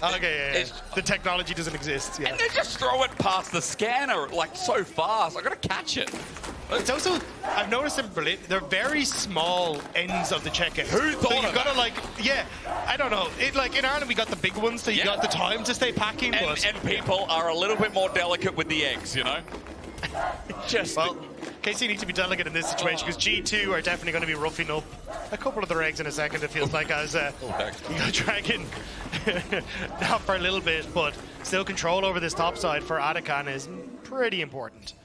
Okay, yeah. The technology doesn't exist. Yeah. And they just throw it past the scanner like so fast. I got to catch it. It's also, I've noticed in Berlin, they're very small ends of the check-in. Who thought so you've got to that? yeah, I don't know. Like in Ireland, we got the big ones, so you got the time to stay packing. And people are a little bit more delicate with the eggs, you know? Just well, KC need to be delicate in this situation because G2 are definitely going to be roughing up a couple of their eggs in a second, it feels like, as you got Dragon down for a little bit, but still control over this top side for Adakan is pretty important.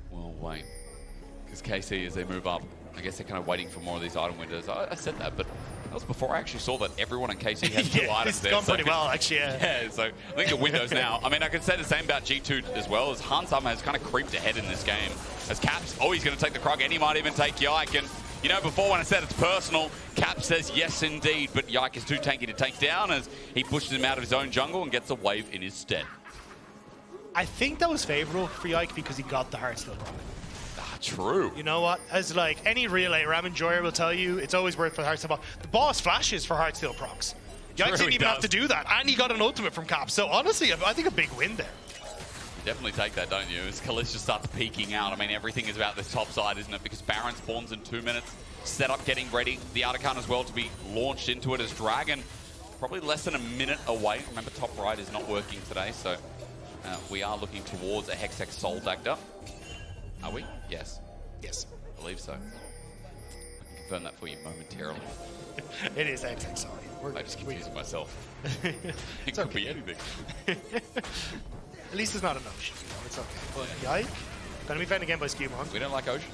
Well, wait. Because KC, as they move up, I guess they're kind of waiting for more of these item windows. I said that, but that was before I actually saw that everyone in KC has 2 items there. It's gone pretty well, actually, Yeah, so I think the windows now. I mean, I could say the same about G2 as well, as Hansama has kind of creeped ahead in this game. As Caps, he's going to take the Krog, and he might even take Yike. And, you know, before when I said it's personal, Caps says yes indeed, but Yike is too tanky to take down as he pushes him out of his own jungle and gets a wave in his stead. I think that was favorable for Yike because he got the Heartsteel Proc. True. You know what? As like any real ARAM enjoyer will tell you, it's always worth for the Heartsteel Proc. The boss flashes for Heartsteel Procs. Yike didn't even have to do that, and he got an ultimate from Cap. So honestly, I think a big win there. You definitely take that, don't you? As Caliste just starts peeking out. I mean, everything is about this top side, isn't it? Because Baron spawns in 2 minutes. Setup getting ready. The Adakan as well to be launched into it as Dragon. Probably less than a minute away. Remember, top right is not working today, so we are looking towards a Hextech Soul Dagda. Are we? Yes. Yes. I believe so. I can confirm that for you momentarily. It is Hextech Soul. I'm just confusing myself. It could be anything. At least it's not an ocean. You know, it's okay. But Yike, gonna be fed again by Skewmond. We don't like ocean.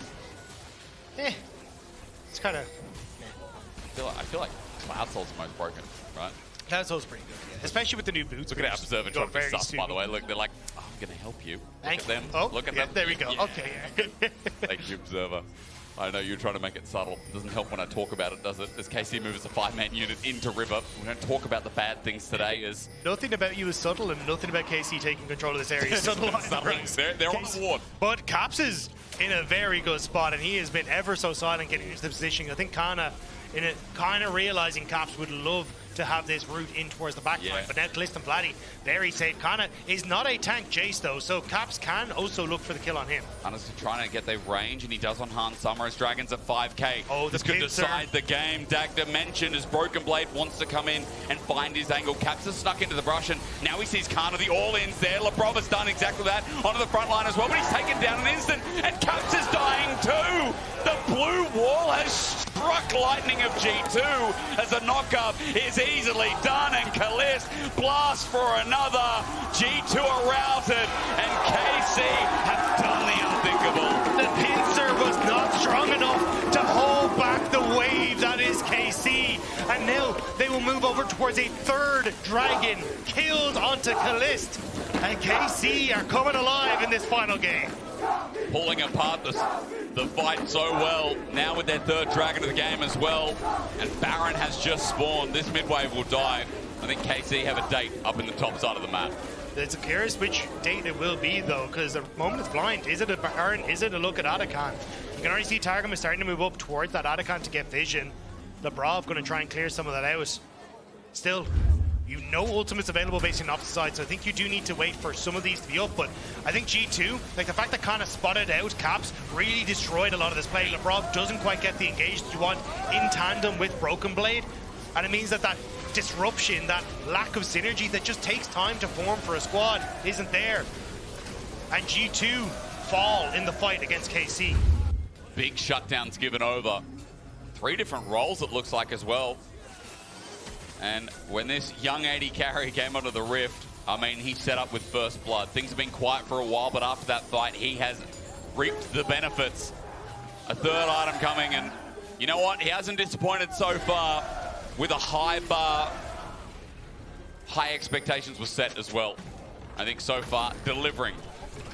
It's kind of. I feel like Cloud Soul's the most broken, right? Cloud Soul's pretty good, yeah. Especially with the new boots. Look at our Observer trying to be sus, by the way. Look, they're like, I'm going to help you. Look at them. Oh, look at yeah, them. there we go. Yeah. Okay, yeah. Thank you, Observer. I know you're trying to make it subtle. It doesn't help when I talk about it, does it? As KC moves a 5-man unit into River. We don't talk about the bad things today. As nothing about you is subtle, and nothing about KC taking control of this area is subtle. They're on the ward. But Caps is in a very good spot, and he has been ever so silent getting into the position. I think Canna, in it, kind of realizing Caps would love to have this route in towards the back line, but now Caliste and Vladi, very safe. Canna is not a tank Jayce though, so Caps can also look for the kill on him. Honestly, trying to get their range, and he does on Hansama as Dragon's at 5k. This could decide the game. Dagda mentioned as Broken Blade wants to come in and find his angle. Caps has snuck into the brush, and now he sees Canna, the all-ins there. Labrov has done exactly that onto the front line as well, but he's taken down an instant, and Caps is dying too. The blue wall has struck lightning of G2 as a knockup is easily done, and Caliste blasts for another. G2 are routed, and KC have done the unthinkable. The pincer was not strong enough to hold back the wave that is KC, and now they will move over towards a 3rd dragon killed onto Caliste, and KC are coming alive in this final game. Pulling apart the fight so well, now with their 3rd dragon of the game as well, and Baron has just spawned. This mid-wave will die. I think KC have a date up in the top side of the map. It's curious which date it will be though, because the moment is blind. Is it a Baron? Is it a look at Adakan? You can already see Targamas starting to move up towards that Adakan to get vision. Labrov going to try and clear some of that out. Still, you know ultimates available based on opposite side, so I think you do need to wait for some of these to be up, but I think G2, like the fact that Canna spotted out Caps, really destroyed a lot of this play. Labrov doesn't quite get the engage that you want in tandem with Broken Blade, and it means that that disruption, that lack of synergy that just takes time to form for a squad isn't there. And G2 fall in the fight against KC. Big shutdowns given over. 3 different roles it looks like as well. And when this young AD carry came onto the Rift, I mean, he set up with first blood. Things have been quiet for a while, but after that fight, he has reaped the benefits. A 3rd item coming, and you know what? He hasn't disappointed so far with a high bar. High expectations were set as well. I think so far, delivering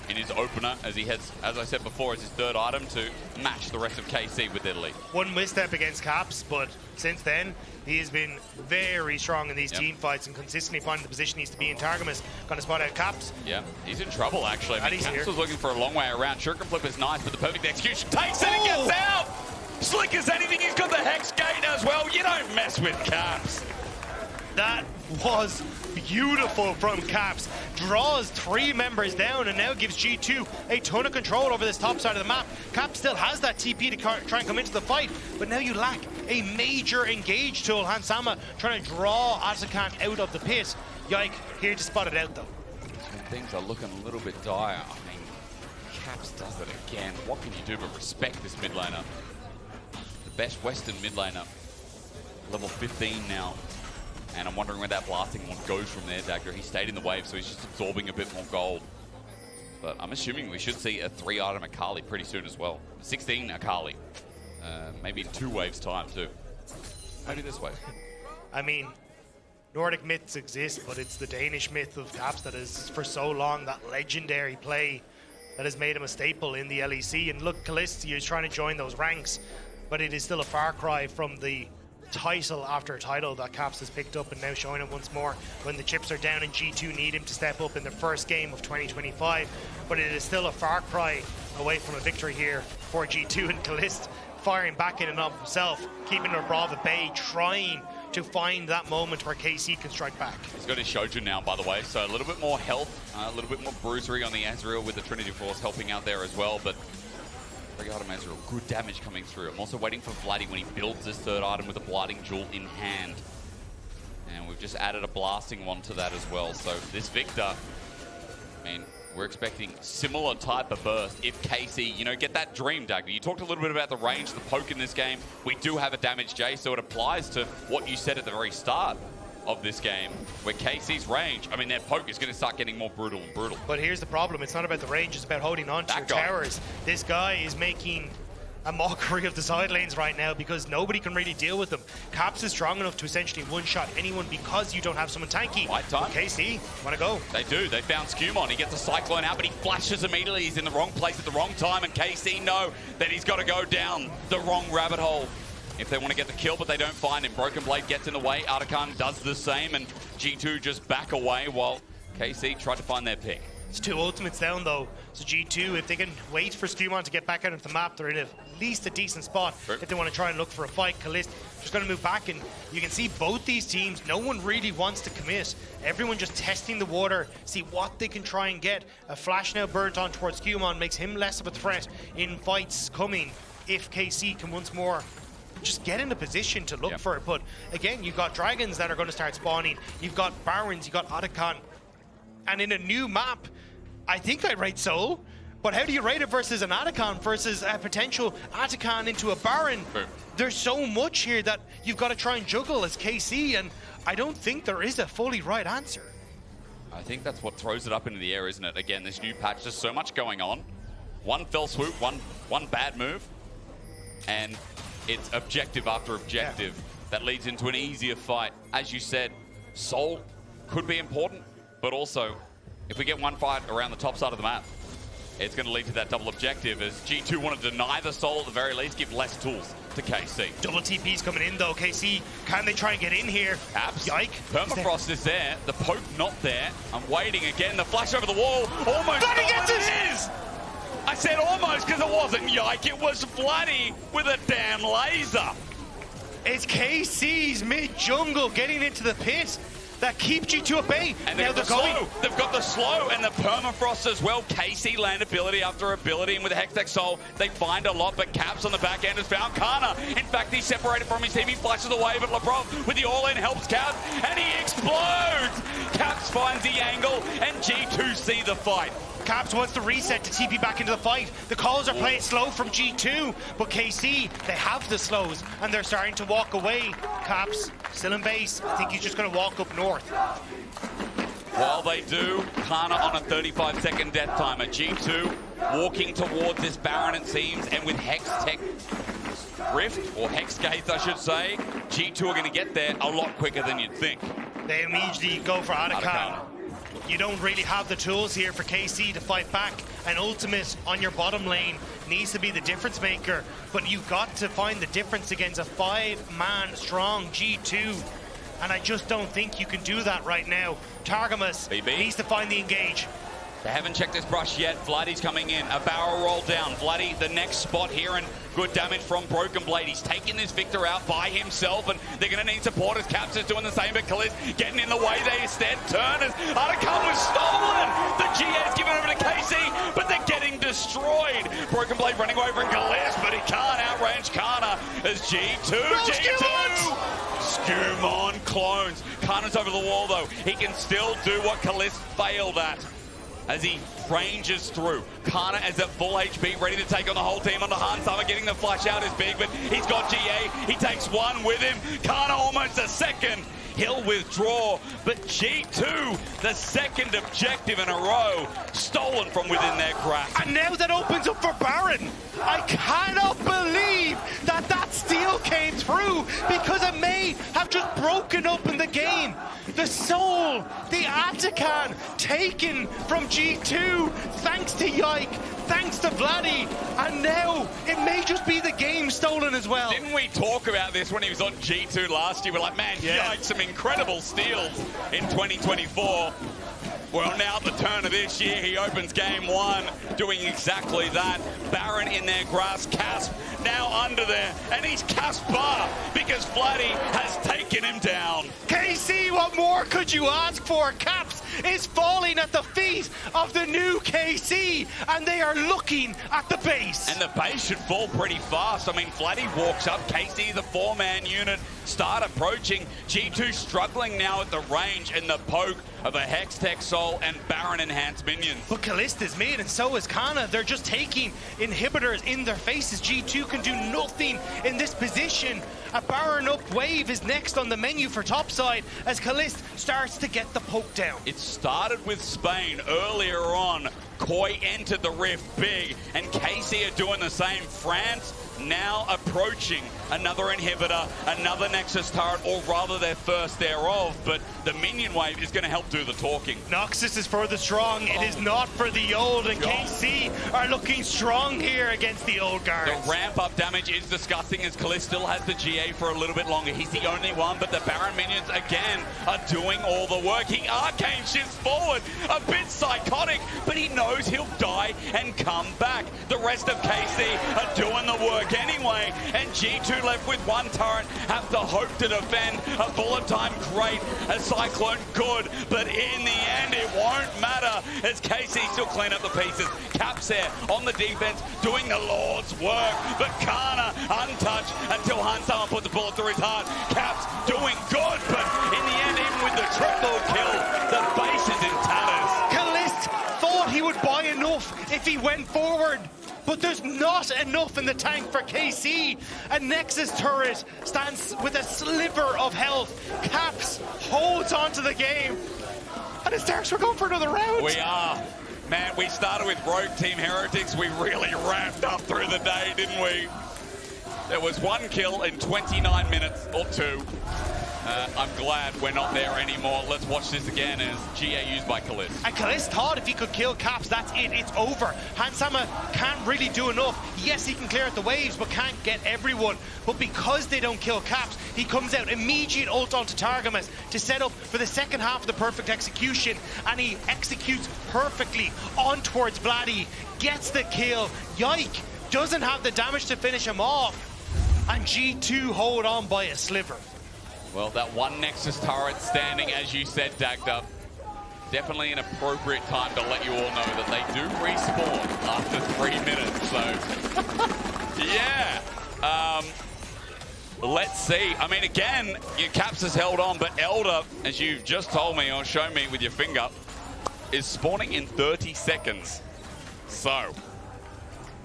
in his opener, as he has, as I said before, as his 3rd item to match the rest of KC with their lead. One misstep against Caps, but since then, he has been very strong in these team fights and consistently finding the position he needs to be in. Targamas going to spot out Caps. Yeah, he's in trouble actually. I mean, Caps here. was looking for a long way around. Shuriken Flip is nice, but the perfect execution takes it and gets out! Slick as anything, he's got the Hex Gate as well. You don't mess with Caps. That was beautiful from Caps. Draws 3 members down and now gives G2 a ton of control over this top side of the map. Caps still has that TP to try and come into the fight, but now you lack a major engage tool. Hansama trying to draw Adakan out of the pit. Yike here to spot it out though. Things are looking a little bit dire. I mean, Caps does it again. What can you do but respect this mid laner? The best Western mid laner. Level 15 now. And I'm wondering where that blasting one goes from there, Dagda. He stayed in the wave, so he's just absorbing a bit more gold. But I'm assuming we should see a 3-item Akali pretty soon as well. 16 Akali. Maybe in 2 waves time too. Maybe this wave. I mean, Nordic myths exist, but it's the Danish myth of Caps that is for so long that legendary play that has made him a staple in the LEC. And look, Caliste is trying to join those ranks, but it is still a far cry from the title after title that Caps has picked up and now showing it once more when the chips are down and G2 need him to step up in the first game of 2025. But it is still a far cry away from a victory here for G2, and Caliste firing back in and of himself, keeping Labrov at bay, trying to find that moment where KC can strike back. He's got his Sjokz now, by the way, so a little bit more health, a little bit more bruisery on the Ezreal with the Trinity Force helping out there as well, but Regarding Ezreal, good damage coming through. I'm also waiting for Vladi when he builds this 3rd item with a Blighting Jewel in hand. And we've just added a blasting one to that as well. So this Viktor, I mean, we're expecting similar type of burst if KC, you know, get that dream, Dagda. You talked a little bit about the range, the poke in this game. We do have a damaged Jayce, so it applies to what you said at the very start of this game, where KC's range, I mean, their poke is going to start getting more brutal and brutal. But here's the problem. It's not about the range. It's about holding on to your towers. This guy is making a mockery of the side lanes right now because nobody can really deal with them. Caps is strong enough to essentially one-shot anyone because you don't have someone tanky. Right time. KC, want to go? They do. They found Skewmond. He gets a Cyclone out, but he flashes immediately. He's in the wrong place at the wrong time, and KC know that he's got to go down the wrong rabbit hole if they want to get the kill, but they don't find him. Broken Blade gets in the way. Artican does the same, and G2 just back away while KC tried to find their pick. It's 2 ultimates down, though. So G2, if they can wait for Skewmond to get back out of the map, they're in at least a decent spot if they want to try and look for a fight. Caliste just going to move back, and you can see both these teams, no one really wants to commit. Everyone just testing the water, see what they can try and get. A flash now burnt on towards Skewmond makes him less of a threat in fights coming if KC can once more just get in a position to look for it. But again, you've got dragons that are going to start spawning. You've got barons, you've got Artican. And in a new map, I think I'd rate Soul. But how do you rate it versus an Artican versus a potential Artican into a baron? There's so much here that you've got to try and juggle as KC, and I don't think there is a fully right answer. I think that's what throws it up into the air, isn't it? Again, this new patch, there's so much going on. One fell swoop, one bad move, and it's objective after objective that leads into an easier fight. As you said, Soul could be important, but also, if we get one fight around the top side of the map, it's going to lead to that double objective as G2 want to deny the Soul at the very least, give less tools to KC. Double TP's coming in though, KC. Can they try and get in here? Caps. Yike. Permafrost is there. The poke not there. I'm waiting again. The flash over the wall. Almost. Vladi gets it! I said almost because it wasn't Yike. It was Vladi with a damn laser. It's KC's mid-jungle getting into the pit that keeps G2 at bay. And now they're slow. They've got the slow and the permafrost as well. KC land ability after ability, and with the Hextech Soul, they find a lot, but Caps on the back end has found Canna. In fact, he's separated from his team. He flashes away, but Labrov with the all-in helps Caps, and he explodes. Caps finds the angle, and G2 see the fight. Caps wants to reset to TP back into the fight. The calls are playing slow from G2, but KC, they have the slows, and they're starting to walk away. Caps, still in base. I think he's just going to walk up north. While they do, Canna on a 35-second death timer. G2 walking towards this Baron, it seems, and with Hextech Rift, or Hex Gates, I should say, G2 are going to get there a lot quicker than you'd think. They immediately go for Artican. You don't really have the tools here for KC to fight back. An ultimate on your bottom lane needs to be the difference maker, but you've got to find the difference against a 5-man strong G2, and I just don't think you can do that right now. Targamas needs to find the engage. They haven't checked this brush yet. Vladi's coming in. A barrel roll down. Vladi, the next spot here, and good damage from Broken Blade. He's taking this Viktor out by himself, and they're going to need supporters. Caps is doing the same, but Caliste getting in the way. They instead turn as Artican was stolen. The GA's given over to KC, but they're getting destroyed. Broken Blade running away from Caliste, but he can't outrange Canna as G2. Skewmond clones. Canna's over the wall, though. He can still do what Caliste failed at. as he ranges through. Canna is at full HP, ready to take on the whole team on the Hansama. Getting the flash out is big, but he's got GA. He takes one with him. Canna almost a second. He'll withdraw, but G2, the second objective in a row, stolen from within their grasp. And now that opens up for Baron. I cannot believe that that steal came through, because it may have just broken up in the game. The soul, the Atakan, taken from G2, thanks to Yike, thanks to Vladi, and now it may just be the game stolen as well. Didn't we talk about this when he was on G2 last year? We're like, man, Yike, some incredible steals in 2024. Well, now at the turn of this year, he opens game one, doing exactly that. Baron in their grasp, Casp now under there, and he's Caspar because Vladi has taken him down. KC, what more could you ask for? Caps is falling at the feet of the new KC, and they are looking at the base. And the base should fall pretty fast. I mean, Vladi walks up, KC, the four-man unit, start approaching. G2 struggling now at the range and the poke of a Hextech Soul and Baron enhanced minions. But Caliste is mid, and so is Canna. They're just taking inhibitors in their faces. G2 can do nothing in this position. A Baron up wave is next on the menu for topside as Caliste starts to get the poke down. It started with Spain earlier on. Koi entered the rift big, and KC are doing the same. France now approaching another inhibitor, another Nexus turret, or rather their first thereof, but the minion wave is going to help do the talking. Noxus is for the strong, it is not for the old, and KC are looking strong here against the old guards. The ramp up damage is disgusting as Caliste still has the GA for a little bit longer. He's the only one, but the Baron minions again are doing all the work. He arcane shifts forward, a bit psychotic, but he knows he'll die and come back. The rest of KC are doing the work anyway, and G2 left with one turret, have to hope to defend. A bullet time great, a cyclone good, but in the end it won't matter as KC still clean up the pieces. Caps there on the defense doing the Lord's work, but Canna untouched until Hansama puts a bullet through his heart. Caps doing good, but in the end, even with the triple kill, the base is in tatters. Caliste thought he would buy enough if he went forward, but there's not enough in the tank for KC. A Nexus turret stands with a sliver of health. Caps holds on to the game. And Hysterics, we're going for another round. We are. Man, we started with Rogue Team Heretics. We really ramped up through the day, didn't we? There was one kill in 29 minutes, or two. I'm glad we're not there anymore. Let's watch this again as GA used by Caliste. And Caliste thought if he could kill Caps, that's it, it's over. Hansama can't really do enough. Yes, he can clear out the waves, but can't get everyone. But because they don't kill Caps, he comes out, immediate ult onto Targamas to set up for the second half of the perfect execution, and he executes perfectly on towards Vladi, gets the kill. Yike doesn't have the damage to finish him off, and G2 hold on by a sliver. Well, that one Nexus turret standing, as you said, Dagda. Definitely an appropriate time to let you all know that they do respawn after 3 minutes, so yeah. Let's see. I mean, again, your Caps has held on, but Elder, as you've just told me or shown me with your finger, is spawning in 30 seconds. So,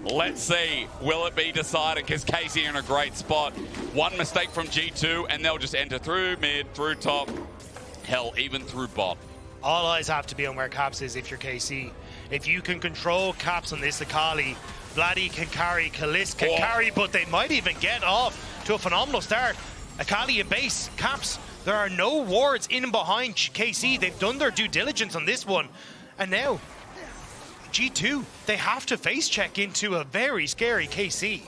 let's see, will it be decided? Because KC are in a great spot. One mistake from G2 and they'll just enter through mid, through top, hell, even through bot. All eyes have to be on where Caps is if you're KC. If you can control Caps on this Akali, Vladi can carry, Caliste can carry, but they might even get off to a phenomenal start. Akali in base, Caps, there are no wards in and behind KC. They've done their due diligence on this one. And now, G2, they have to face check into a very scary KC.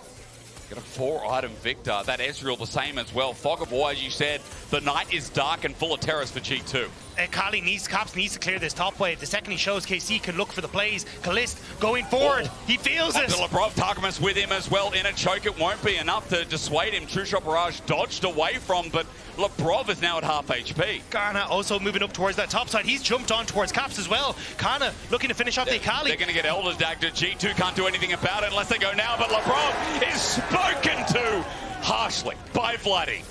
Got a 4-item Viktor. That Ezreal the same as well. Fog of War, as you said, the night is dark and full of terrors for G2. Akali Caps needs to clear this top wave. The second he shows KC can look for the plays. Caliste going forward. He feels it. Labrov, Targamas with him as well. In a choke, it won't be enough to dissuade him. True Shot Barrage dodged away from, but Labrov is now at half HP. Canna also moving up towards that top side. He's jumped on towards Caps as well. Canna looking to finish off the Akali. They're going to get Elder Dagda. G2 can't do anything about it unless they go now, but Labrov is spoken to harshly by Vladi.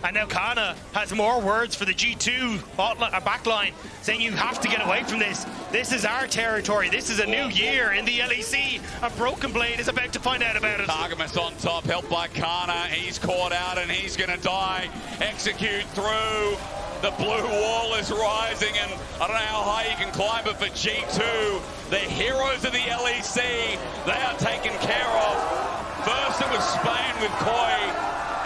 And now Canna has more words for the G2 backline, saying you have to get away from this. This is our territory. This is a new year in the LEC. And Broken Blade is about to find out about it. Targamas on top, helped by Canna. He's caught out and he's going to die. Execute through. The blue wall is rising, and I don't know how high you can climb, but for G2, the heroes of the LEC, they are taken care of. First it was Spain with Koi,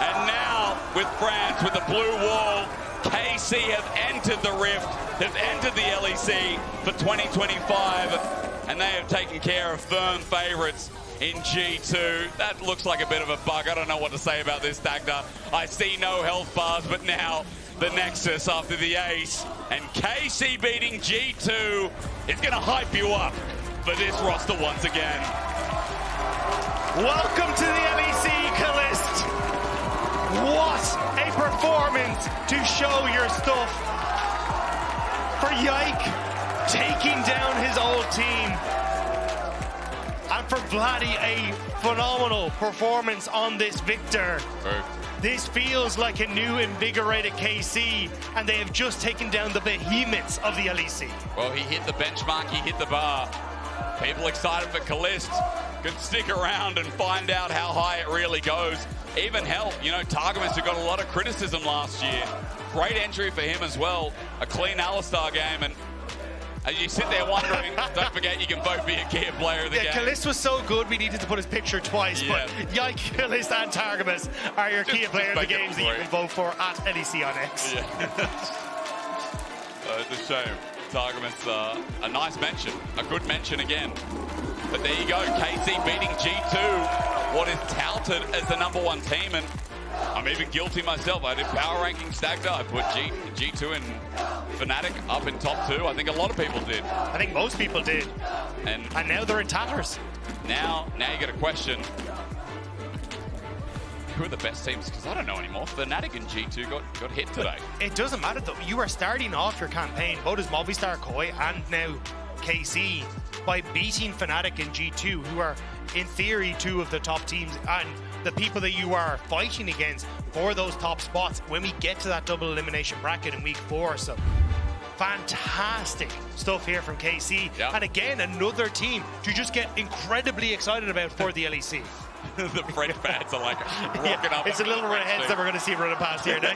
and now with France with the blue wall. KC have entered the rift, have entered the LEC for 2025, and they have taken care of firm favourites in G2. That looks like a bit of a bug. I don't know what to say about this, Dagda. I see no health bars, but now the Nexus after the ace, and KC beating G2 is going to hype you up for this roster once again. Welcome to the LEC, Caliste. What a performance to show your stuff. For Yike, taking down his old team. And for Vladi, a phenomenal performance on this Viktor. This feels like a new invigorated KC, and they have just taken down the behemoths of the LEC. Well, he hit the benchmark, he hit the bar. People excited for Caliste. Could stick around and find out how high it really goes. Even hell, you know, Targamas, who got a lot of criticism last year. Great entry for him as well. A clean Alistar game, and as you sit there wondering, don't forget you can vote for your key player of the game. Caliste was so good we needed to put his picture twice, but Yike, Caliste and Targamas are your key player of the games that you can vote for at LEC on X. Yeah. It's a shame. Targamas, a nice mention, a good mention again. But there you go, KC beating G2, what is touted as the #1 team, and I'm even guilty myself. I did power ranking Dagda. I put G2 and Fnatic up in top 2. I think a lot of people did. I think most people did. And now they're in tatters. Now you got a question. Who are the best teams? Because I don't know anymore. Fnatic and G2 got hit today. It doesn't matter though. You are starting off your campaign, both as Movistar, Koi, and now KC, by beating Fnatic and G2, who are in theory 2 of the top teams and the people that you are fighting against for those top spots when we get to that double elimination bracket in week 4. So fantastic stuff here from KC. Yep. And again, another team to just get incredibly excited about for the LEC. The French fans are like rocking up. It's a little red heads that we're going to see running past here now.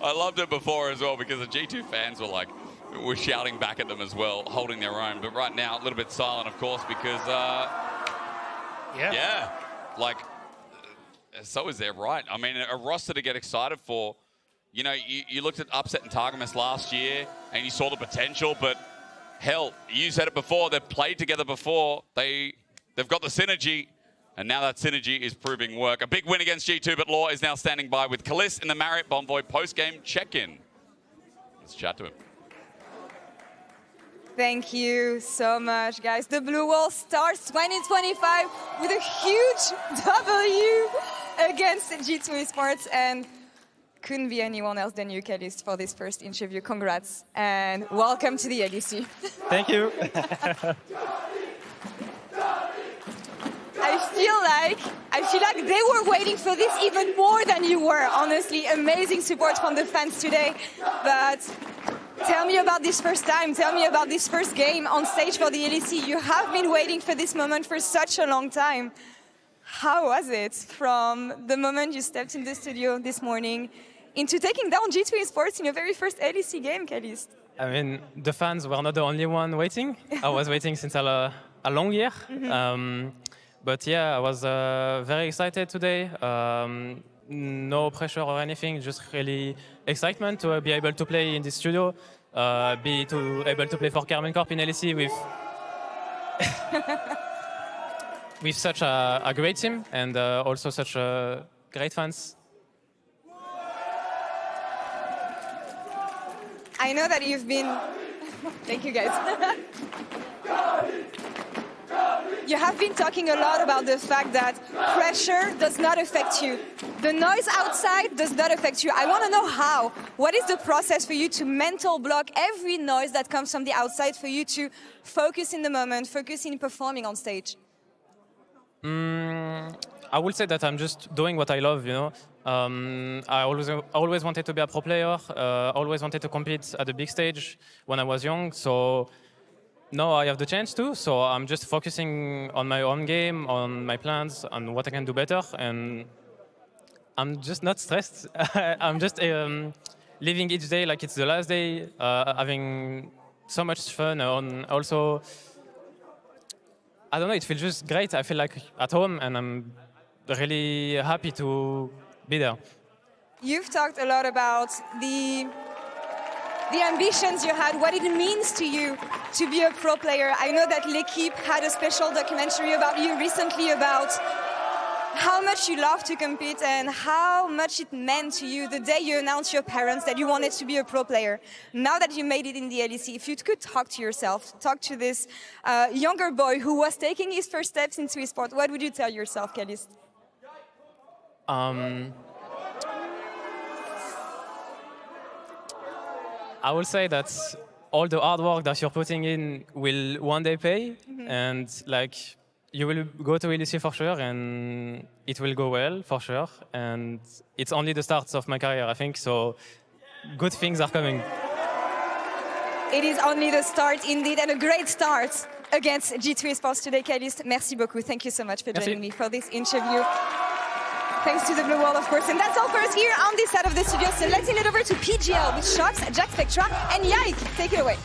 I loved it before as well because the G2 fans were shouting back at them as well, holding their own. But right now, a little bit silent, of course, because so is their right. I mean, a roster to get excited for. You know, you looked at Upset and Targamas last year, and you saw the potential. But hell, you said it before. They've played together before. They've got the synergy, and now that synergy is proving work. A big win against G2, but Laure is now standing by with Caliste in the Marriott Bonvoy post-game check-in. Let's chat to him. Thank you so much, guys. The Blue Wall starts 2025 with a huge W against G2 Esports, and couldn't be anyone else than you, Caliste, for this first interview. Congrats, and welcome to the LEC. Thank you. I feel like they were waiting for this even more than you were. Honestly, amazing support from the fans today. But tell me about this first time. Tell me about this first game on stage for the LEC. You have been waiting for this moment for such a long time. How was it from the moment you stepped in the studio this morning into taking down G2 Esports in your very first LEC game, Caliste? I mean, the fans were not the only one waiting. I was waiting since a long year. But yeah, I was very excited today. No pressure or anything, just really excitement to be able to play in this studio, be able to play for Karmine Corp in LEC with such a great team and also such great fans. I know that you've been... Thank you, guys. You have been talking a lot about the fact that pressure does not affect you. The noise outside does not affect you. I want to know how. What is the process for you to mental block every noise that comes from the outside for you to focus in the moment, focus in performing on stage? I would say that I'm just doing what I love, you know. I always wanted to be a pro player, always wanted to compete at the big stage when I was young, so now I have the chance to, so I'm just focusing on my own game, on my plans, on what I can do better, and I'm just not stressed. I'm just living each day like it's the last day, having so much fun, and also, I don't know, it feels just great. I feel like at home, and I'm really happy to be there. You've talked a lot about the ambitions you had, what it means to you to be a pro player. I know that L'Equipe had a special documentary about you recently about how much you love to compete and how much it meant to you the day you announced your parents that you wanted to be a pro player. Now that you made it in the LEC, if you could talk to yourself, talk to this younger boy who was taking his first steps into esports, what would you tell yourself, Caliste? I will say that all the hard work that you're putting in will one day pay, and like you will go to LEC for sure, and it will go well for sure. And it's only the start of my career, I think. So good things are coming. It is only the start, indeed, and a great start against G2 Esports today, Caliste. Merci beaucoup. Thank you so much for joining me for this interview. Thanks to the Blue Wall, of course. And that's all for us here on this side of the studio. So let's hand it over to PGL with Sjokz, Jack Spectra, and Yike. Take it away.